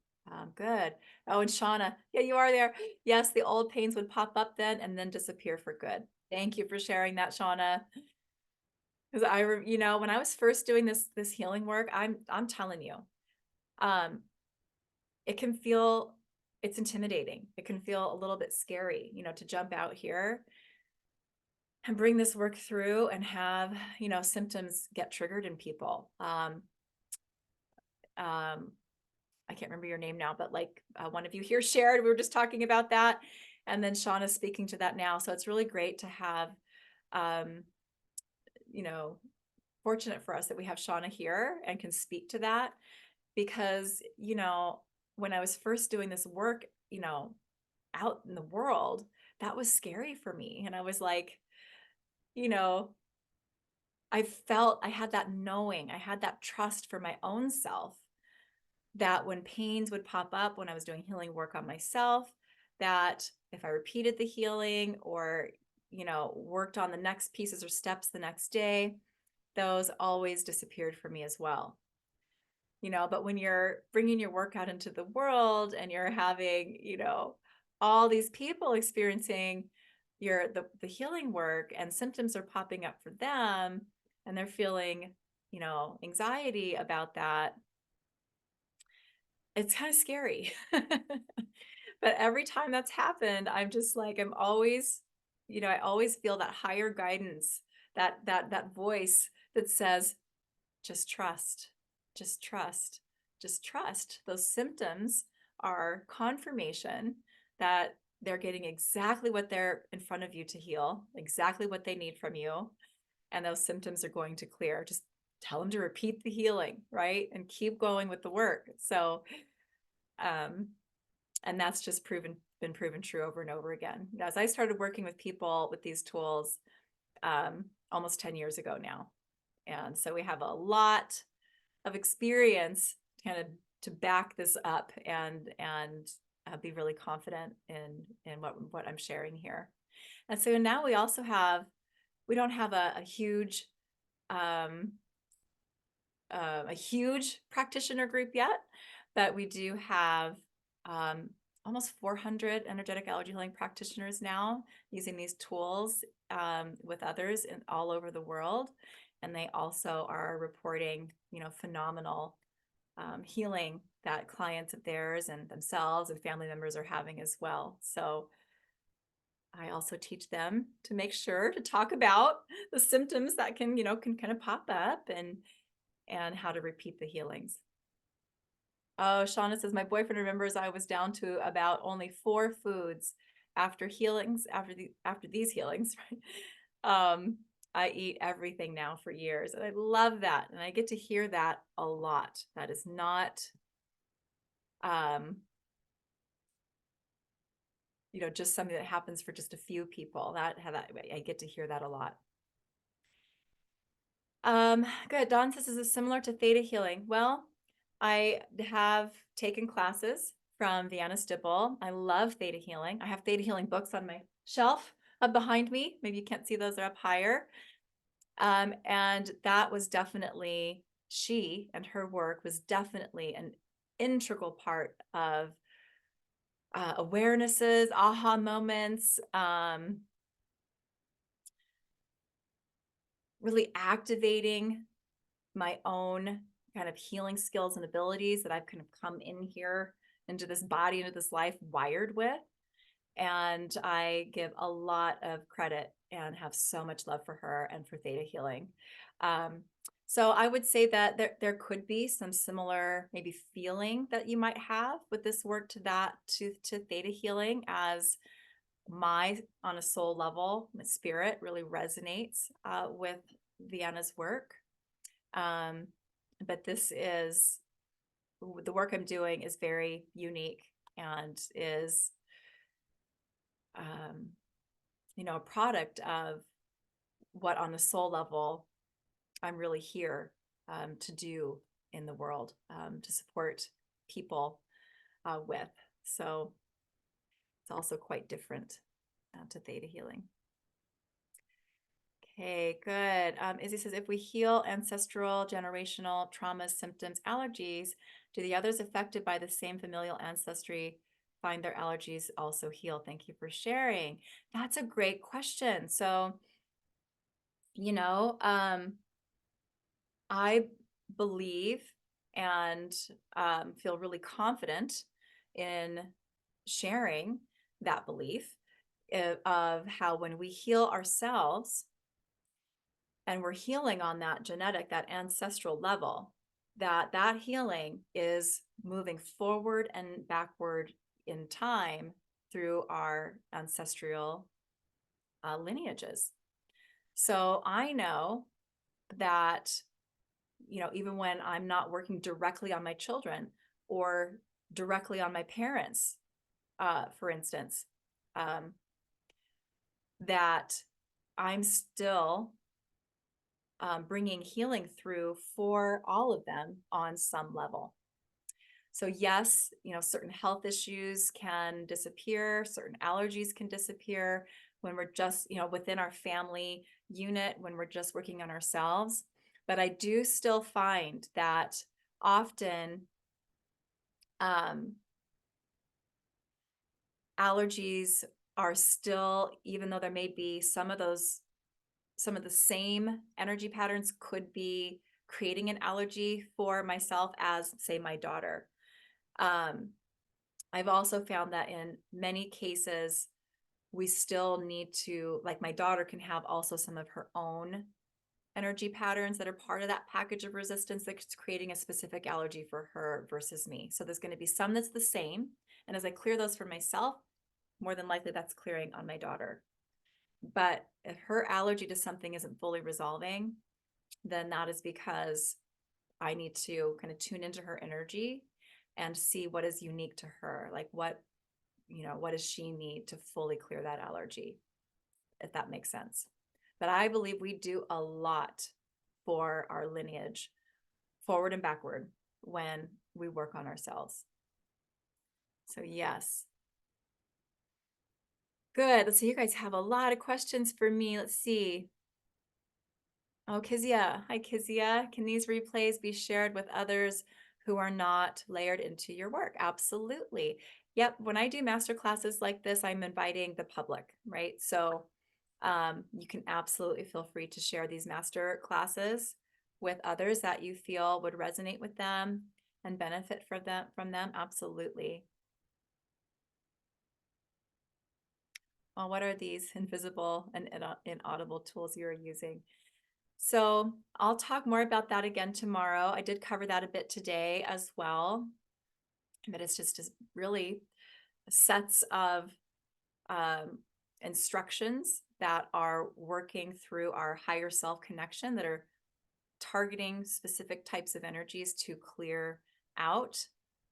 Good. Oh, and Shauna, yeah, you are there. Yes, the old pains would pop up then and then disappear for good. Thank you for sharing that, Shauna. Because when I was first doing this healing work, I'm telling you, it can feel, it's intimidating. It can feel a little bit scary, to jump out here and bring this work through and have, symptoms get triggered in people. I can't remember your name now, but like one of you here shared, we were just talking about that. And then Shauna's speaking to that now. So it's really great to have, fortunate for us that we have Shauna here and can speak to that because, when I was first doing this work, out in the world, that was scary for me. And I was like, I felt I had that knowing, I had that trust for my own self that when pains would pop up when I was doing healing work on myself, that if I repeated the healing or, worked on the next pieces or steps the next day, those always disappeared for me as well. But when you're bringing your work out into the world and you're having, all these people experiencing the healing work and symptoms are popping up for them and they're feeling, anxiety about that, it's kind of scary. But every time that's happened, I'm just like, I'm always, I always feel that higher guidance, that voice that says, just trust, just trust, just trust. Those symptoms are confirmation that they're getting exactly what they're in front of you to heal, exactly what they need from you. And those symptoms are going to clear. Just tell them to repeat the healing, right? And keep going with the work. So, and that's just been proven true over and over again. As I started working with people with these tools almost 10 years ago now. And so we have a lot of experience kind of to back this up and be really confident in what I'm sharing here. And so now we don't have a huge practitioner group yet, but we do have almost 400 energetic allergy healing practitioners now using these tools with others all over the world. And they also are reporting, phenomenal healing that clients of theirs and themselves and family members are having as well. So I also teach them to make sure to talk about the symptoms that can kind of pop up and how to repeat the healings. Oh, Shauna says, my boyfriend remembers I was down to about only 4 foods after healings, after these healings, right? I eat everything now for years, and I love that. And I get to hear that a lot. That is not, um, just something that happens for just a few people. I get to hear that a lot. Good. Don says, is this similar to theta healing? Well, I have taken classes from Vienna Stibble. I love theta healing. I have theta healing books on my shelf up behind me. Maybe you can't see those, they're up higher. And that was definitely, she and her work was definitely an integral part of awarenesses, aha moments, really activating my own kind of healing skills and abilities that I've kind of come in here into this body, into this life wired with. And I give a lot of credit and have so much love for her and for theta healing. So I would say that there could be some similar maybe feeling that you might have with this work to theta healing, as on a soul level, my spirit really resonates with Vienna's work. But the work I'm doing is very unique and is, a product of what on a soul level I'm really here to do in the world, to support people with. So it's also quite different to theta healing. Okay, good. Izzy says, if we heal ancestral, generational traumas, symptoms, allergies, do the others affected by the same familial ancestry find their allergies also heal? Thank you for sharing. That's a great question. So, I believe and feel really confident in sharing that belief of how when we heal ourselves, and we're healing on that genetic, that ancestral level, that healing is moving forward and backward in time through our ancestral lineages. So I know that, even when I'm not working directly on my children or directly on my parents, for instance, that I'm still bringing healing through for all of them on some level. So yes, certain health issues can disappear, certain allergies can disappear when we're just, within our family unit, when we're just working on ourselves. But I do still find that often allergies are still, even though there may be some of the same energy patterns could be creating an allergy for myself as, say, my daughter. I've also found that in many cases, we still need to, like, my daughter can have also some of her own energy patterns that are part of that package of resistance that's creating a specific allergy for her versus me. So there's going to be some that's the same. And as I clear those for myself, more than likely that's clearing on my daughter. But if her allergy to something isn't fully resolving, then that is because I need to kind of tune into her energy and see what is unique to her. Like what does she need to fully clear that allergy, if that makes sense. But I believe we do a lot for our lineage, forward and backward, when we work on ourselves. So yes. Good. Let's see. You guys have a lot of questions for me. Let's see. Oh, Kizia. Hi, Kizia. Can these replays be shared with others who are not layered into your work? Absolutely. Yep. When I do master classes like this, I'm inviting the public, right? So You can absolutely feel free to share these master classes with others that you feel would resonate with them and benefit from them. Absolutely. Well, what are these invisible and inaudible tools you're using? So I'll talk more about that again tomorrow. I did cover that a bit today as well, but it's just really sets of um, instructions that are working through our higher self connection, that are targeting specific types of energies to clear out,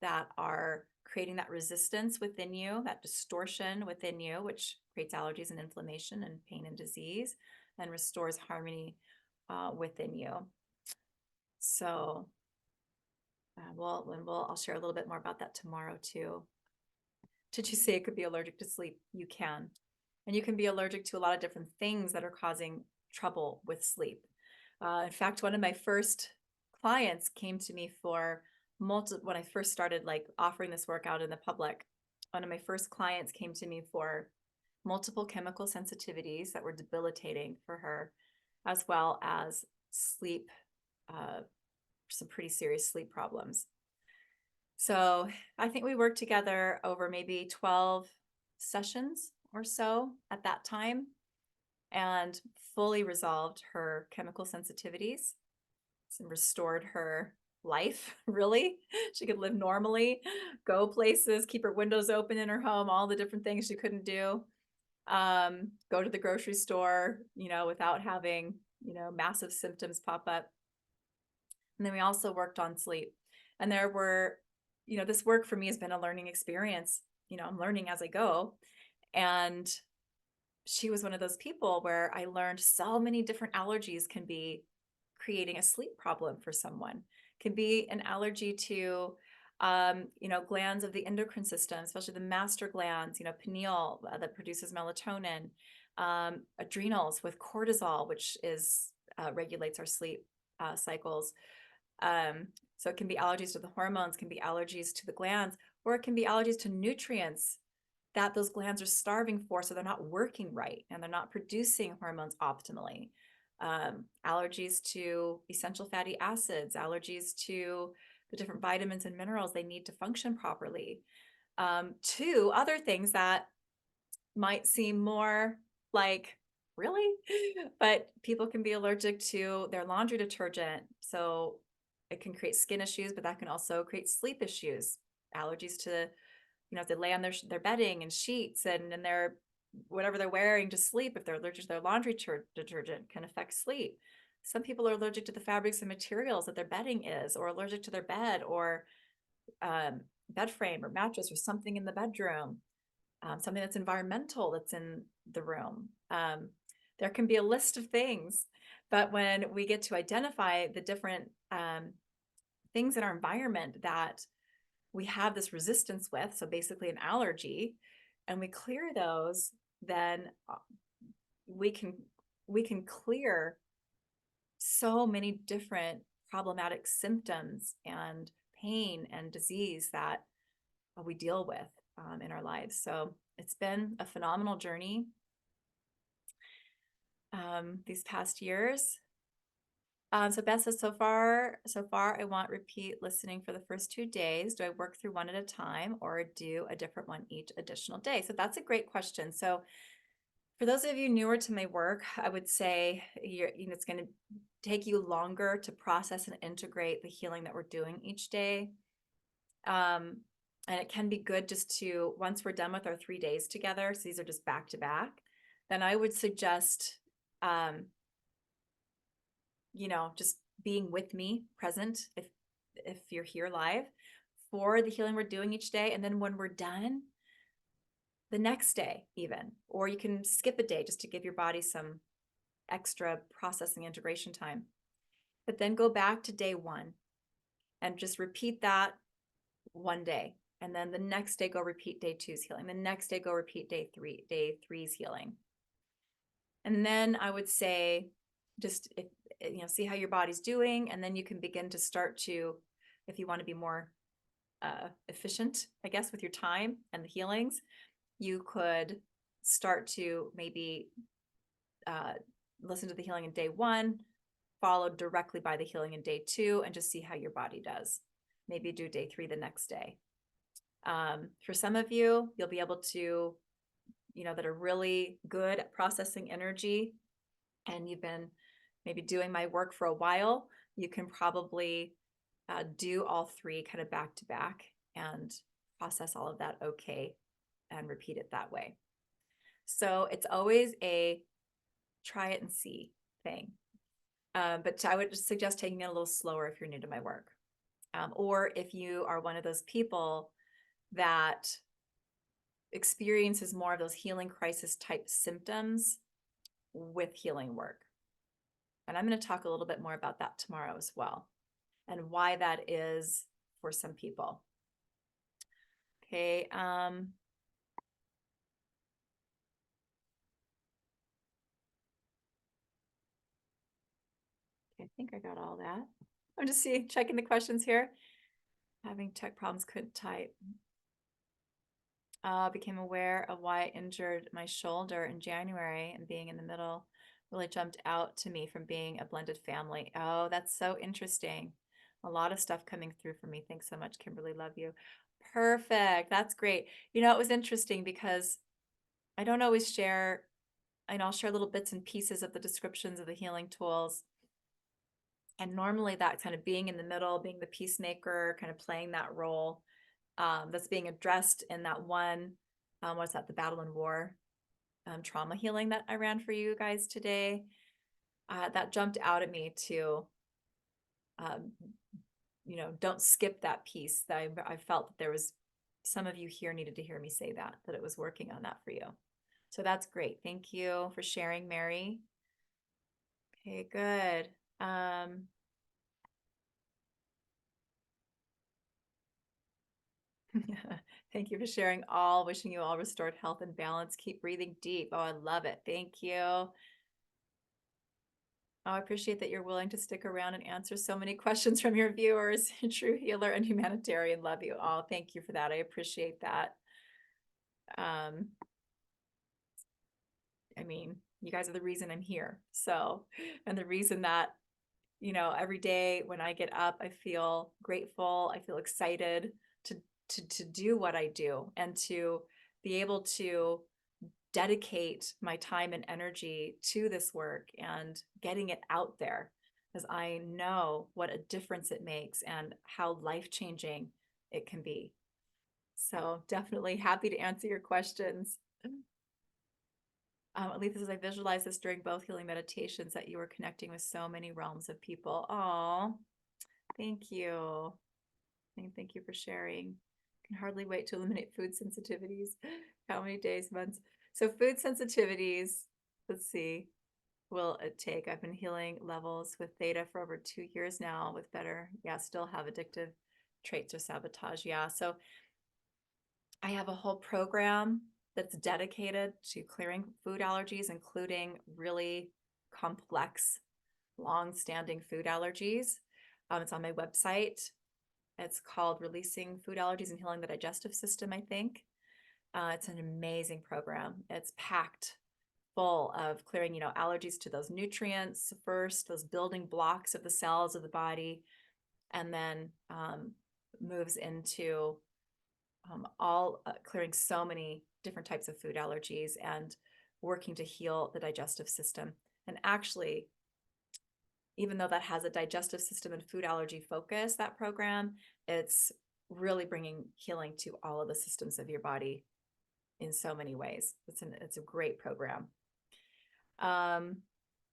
that are creating that resistance within you, that distortion within you, which creates allergies and inflammation and pain and disease, and restores harmony within you. So I'll share a little bit more about that tomorrow too. Did you say it could be allergic to sleep? You can. And you can be allergic to a lot of different things that are causing trouble with sleep. In fact, one of my first clients came to me for when I first started like offering this work out in the public. One of my first clients came to me for multiple chemical sensitivities that were debilitating for her, as well as sleep, some pretty serious sleep problems. So I think we worked together over maybe 12 sessions or so at that time, and fully resolved her chemical sensitivities and restored her life. Really, she could live normally, go places, keep her windows open in her home, all the different things she couldn't do. Go to the grocery store, without having, massive symptoms pop up. And then we also worked on sleep. And there were, this work for me has been a learning experience. I'm learning as I go. And she was one of those people where I learned so many different allergies can be creating a sleep problem for someone. Can be an allergy to glands of the endocrine system, especially the master glands, pineal that produces melatonin, adrenals with cortisol, which regulates our sleep cycles. So it can be allergies to the hormones, can be allergies to the glands, or it can be allergies to nutrients that those glands are starving for, so they're not working right and they're not producing hormones optimally. Allergies to essential fatty acids, allergies to the different vitamins and minerals they need to function properly. Two other things that might seem more like, really? But people can be allergic to their laundry detergent. So it can create skin issues, but that can also create sleep issues. Allergies to, if they lay on their bedding and sheets and their whatever they're wearing to sleep, if they're allergic to their laundry detergent, can affect sleep. Some people are allergic to the fabrics and materials that their bedding is, or allergic to their bed or bed frame or mattress or something in the bedroom, something that's environmental that's in the room. There can be a list of things, but when we get to identify the different things in our environment that we have this resistance with, so basically an allergy, and we clear those, then we can clear so many different problematic symptoms and pain and disease that we deal with in our lives. So it's been a phenomenal journey these past years. So Beth says, so far, I want repeat listening for the first 2 days. Do I work through one at a time or do a different one each additional day? So that's a great question. So for those of you newer to my work, I would say it's going to take you longer to process and integrate the healing that we're doing each day. And it can be good just to, once we're done with our 3 days together, so these are just back to back, then I would suggest just being with me, present, if you're here live, for the healing we're doing each day. And then when we're done, the next day even, or you can skip a day just to give your body some extra processing integration time. But then go back to day one and just repeat that one day. And then the next day, go repeat day two's healing. The next day, go repeat day three's healing. And then I would say, just see how your body's doing, and then you can begin to start to, if you want to be more efficient, I guess, with your time and the healings, you could start to maybe listen to the healing in day 1, followed directly by the healing in day 2, and just see how your body does. Maybe do day 3 the next day. For some of you, you'll be able to, that are really good at processing energy, and you've been maybe doing my work for a while, you can probably do all 3 kind of back to back and process all of that okay and repeat it that way. So it's always a try it and see thing. But I would just suggest taking it a little slower if you're new to my work. Or if you are one of those people that experiences more of those healing crisis type symptoms with healing work. And I'm going to talk a little bit more about that tomorrow as well, and why that is for some people. Okay. I think I got all that. I'm just checking the questions here. Having tech problems, couldn't type. Became aware of why I injured my shoulder in January, and being in the middle really jumped out to me from being a blended family. Oh, that's so interesting. A lot of stuff coming through for me. Thanks so much, Kimberly. Love you. Perfect. That's great. It was interesting because I don't always share, I'll share little bits and pieces of the descriptions of the healing tools. And normally that kind of being in the middle, being the peacemaker, kind of playing that role, that's being addressed in that one, what's that, the battle and war trauma healing that I ran for you guys today. That jumped out at me to, don't skip that piece. That I felt that there was some of you here needed to hear me say that it was working on that for you. So that's great. Thank you for sharing, Mary. Okay, good. Thank you for sharing all. Wishing you all restored health and balance. Keep breathing deep. Oh, I love it. Thank you. Oh, I appreciate that you're willing to stick around and answer so many questions from your viewers. True healer and humanitarian. Love you all. Thank you for that. I appreciate that. You guys are the reason I'm here. So, and the reason that, every day when I get up, I feel grateful. I feel excited to do what I do, and to be able to dedicate my time and energy to this work and getting it out there, because I know what a difference it makes and how life-changing it can be. So definitely happy to answer your questions. Aletha says, I visualized this during both healing meditations, that you were connecting with so many realms of people. Oh, thank you. Thank you for sharing. Can hardly wait to eliminate food sensitivities. How many days, months? So food sensitivities, let's see, will it take? I've been healing levels with theta for over 2 years now with better, still have addictive traits or sabotage. So I have a whole program that's dedicated to clearing food allergies, including really complex, long-standing food allergies. It's on my website. It's called Releasing Food Allergies and Healing the Digestive System, I think. It's an amazing program. It's packed full of clearing, allergies to those nutrients first, those building blocks of the cells of the body, and then moves into all clearing so many different types of food allergies and working to heal the digestive system. And actually, even though that has a digestive system and food allergy focus, that program, it's really bringing healing to all of the systems of your body in so many ways. It's a great program. And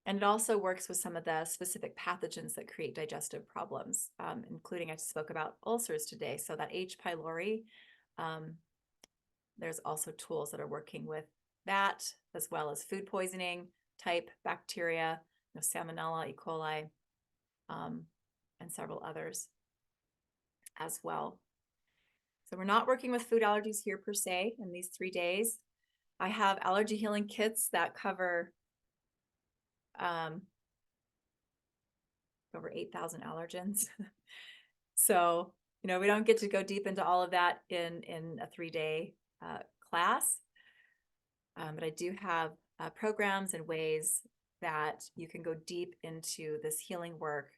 it also works with some of the specific pathogens that create digestive problems, including, I spoke about ulcers today. So that H. pylori, there's also tools that are working with that, as well as food poisoning type bacteria, Salmonella, E. coli, and several others as well. So we're not working with food allergies here per se in these 3 days. I have allergy healing kits that cover over 8,000 allergens. So, we don't get to go deep into all of that in a 3-day class. But I do have programs and ways that you can go deep into this healing work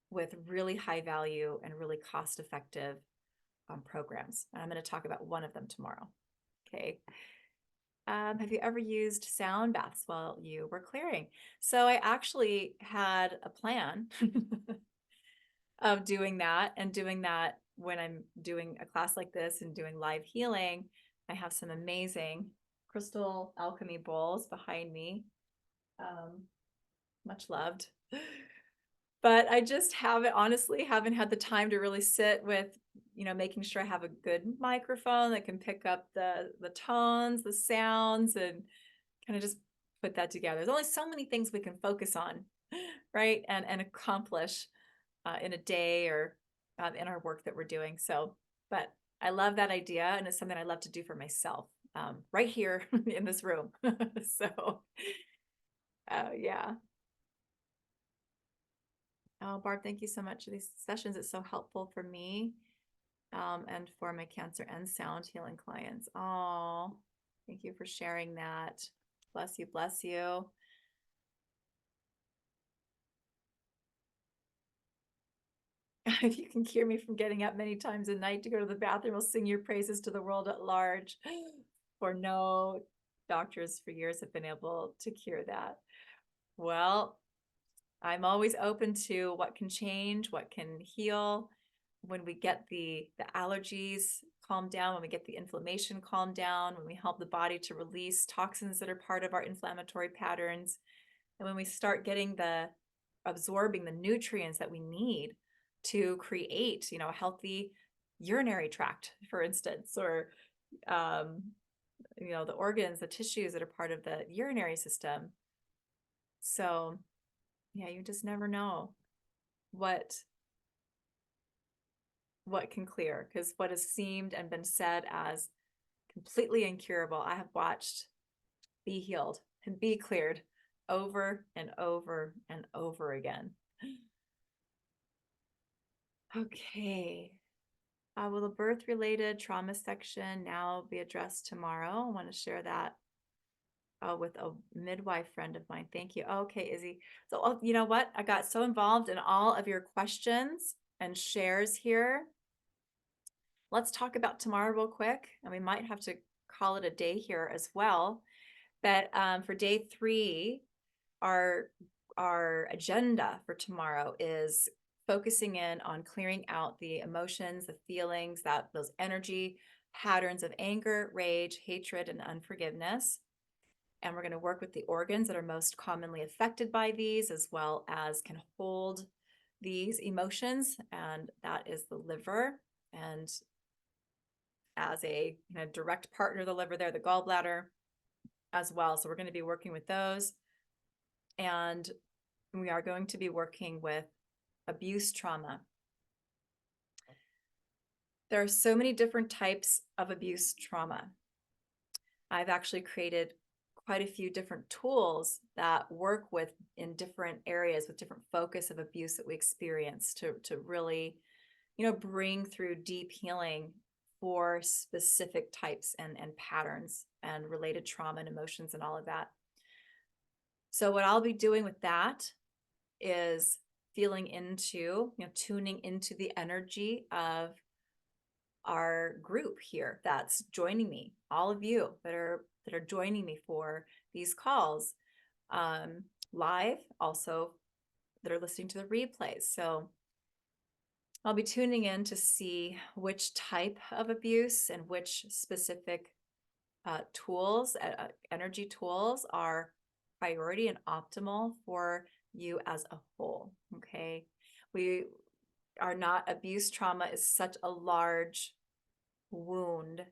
with really high value and really cost effective programs. And I'm going to talk about one of them tomorrow. Okay. Have you ever used sound baths while you were clearing? So I actually had a plan of doing that, and doing that when I'm doing a class like this and doing live healing. I have some amazing crystal alchemy bowls behind me. Much loved. But I just honestly haven't had the time to really sit with, making sure I have a good microphone that can pick up the tones, the sounds, and kind of just put that together. There's only so many things we can focus on, right? And accomplish in a day or in our work that we're doing. So, but I love that idea, and it's something I love to do for myself right here in this room. So, yeah. Oh, Barb, thank you so much for these sessions. It's so helpful for me and for my cancer and sound healing clients. Oh, thank you for sharing that. Bless you, bless you. If you can cure me from getting up many times a night to go to the bathroom, I'll sing your praises to the world at large. For no doctors for years have been able to cure that. Well, I'm always open to what can change, what can heal. When we get the allergies calmed down, when we get the inflammation calmed down, when we help the body to release toxins that are part of our inflammatory patterns, and when we start getting absorbing the nutrients that we need to create, a healthy urinary tract, for instance, or the organs, the tissues that are part of the urinary system. So yeah, you just never know what can clear, because what has seemed and been said as completely incurable, I have watched be healed and be cleared over and over and over again. Okay. Will the birth-related trauma section now be addressed tomorrow? I want to share that with a midwife friend of mine. Thank you. Okay, Izzy. So, you know what? I got so involved in all of your questions and shares here. Let's talk about tomorrow real quick, and we might have to call it a day here as well. But for day 3, our agenda for tomorrow is focusing in on clearing out the emotions, the feelings, those energy patterns of anger, rage, hatred, and unforgiveness. And we're going to work with the organs that are most commonly affected by these, as well as can hold these emotions, and that is the liver. And as a direct partner of the liver there, the gallbladder as well. So we're going to be working with those. And we are going to be working with abuse trauma. There are so many different types of abuse trauma. I've actually created quite a few different tools that work in different areas with different focus of abuse that we experience to really, bring through deep healing for specific types and patterns and related trauma and emotions and all of that. So what I'll be doing with that is feeling into, tuning into the energy of our group here that's joining me, all of you that are joining me for these calls live, also that are listening to the replays. So I'll be tuning in to see which type of abuse and which specific tools, energy tools, are priority and optimal for you as a whole. Okay. We are not, abuse trauma is such a large wound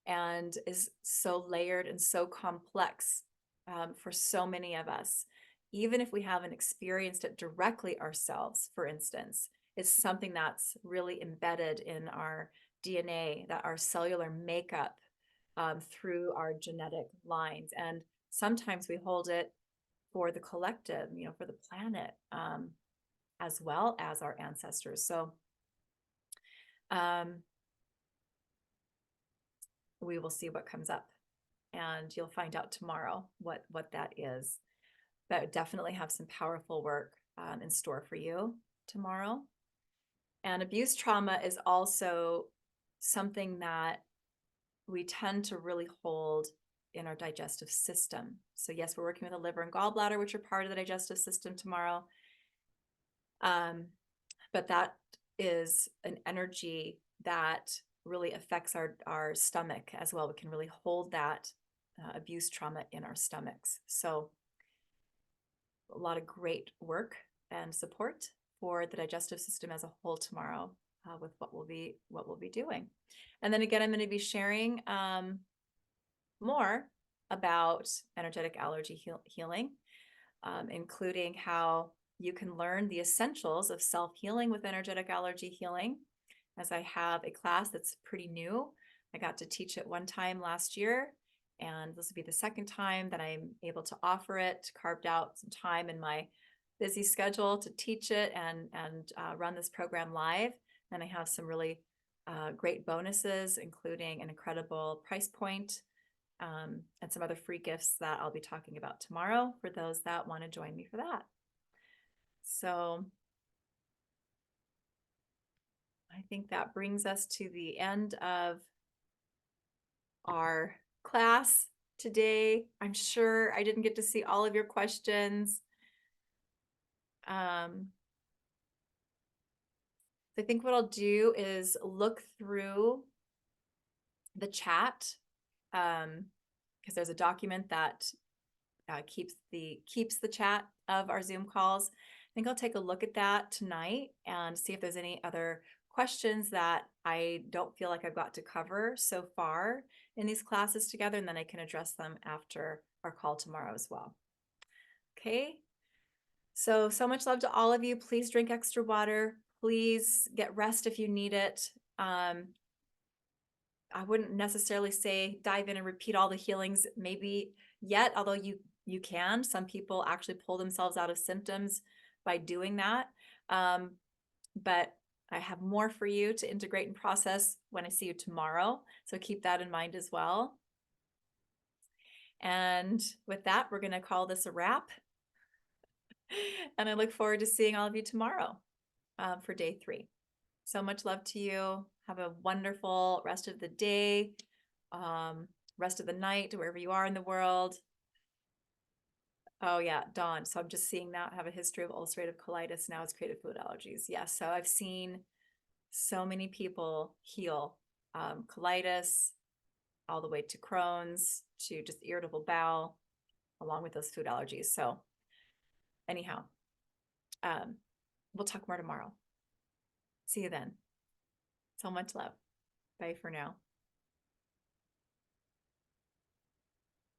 and is so layered and so complex for so many of us. Even if we haven't experienced it directly ourselves, for instance, it's something that's really embedded in our DNA, that our cellular makeup through our genetic lines. And sometimes we hold it for the collective, for the planet, as well as our ancestors. So we will see what comes up. and you'll find out tomorrow what that is. But definitely have some powerful work in store for you tomorrow. And abuse trauma is also something that we tend to really hold in our digestive system. So yes, we're working with the liver and gallbladder, which are part of the digestive system tomorrow. But that is an energy that really affects our stomach as well. We can really hold that abuse trauma in our stomachs. So a lot of great work and support for the digestive system as a whole tomorrow with what we'll be doing. And then again, I'm going to be sharing more about energetic allergy healing, including how you can learn the essentials of self-healing with energetic allergy healing, as I have a class that's pretty new. I got to teach it one time last year, and this will be the second time that I'm able to offer it, carved out some time in my busy schedule to teach it and run this program live. And I have some really great bonuses, including an incredible price point, and some other free gifts that I'll be talking about tomorrow for those that want to join me for that. So I think that brings us to the end of our class today. I'm sure I didn't get to see all of your questions. I think what I'll do is look through the chat, because there's a document that keeps the chat of our Zoom calls. I think I'll take a look at that tonight and see if there's any other questions that I don't feel like I've got to cover so far in these classes together, and then I can address them after our call tomorrow as well. Okay, so much love to all of you. Please drink extra water. Please get rest if you need it. I wouldn't necessarily say dive in and repeat all the healings maybe yet, although you can. Some people actually pull themselves out of symptoms by doing that. But I have more for you to integrate and process when I see you tomorrow. So keep that in mind as well. And with that, we're going to call this a wrap. And I look forward to seeing all of you tomorrow for day 3. So much love to you. Have a wonderful rest of the day, rest of the night, wherever you are in the world. Oh yeah, Dawn. So I'm just seeing that have a history of ulcerative colitis. Now it's created food allergies. Yes. Yeah, so I've seen so many people heal colitis all the way to Crohn's to just irritable bowel, along with those food allergies. So anyhow, we'll talk more tomorrow. See you then. So much love. Bye for now.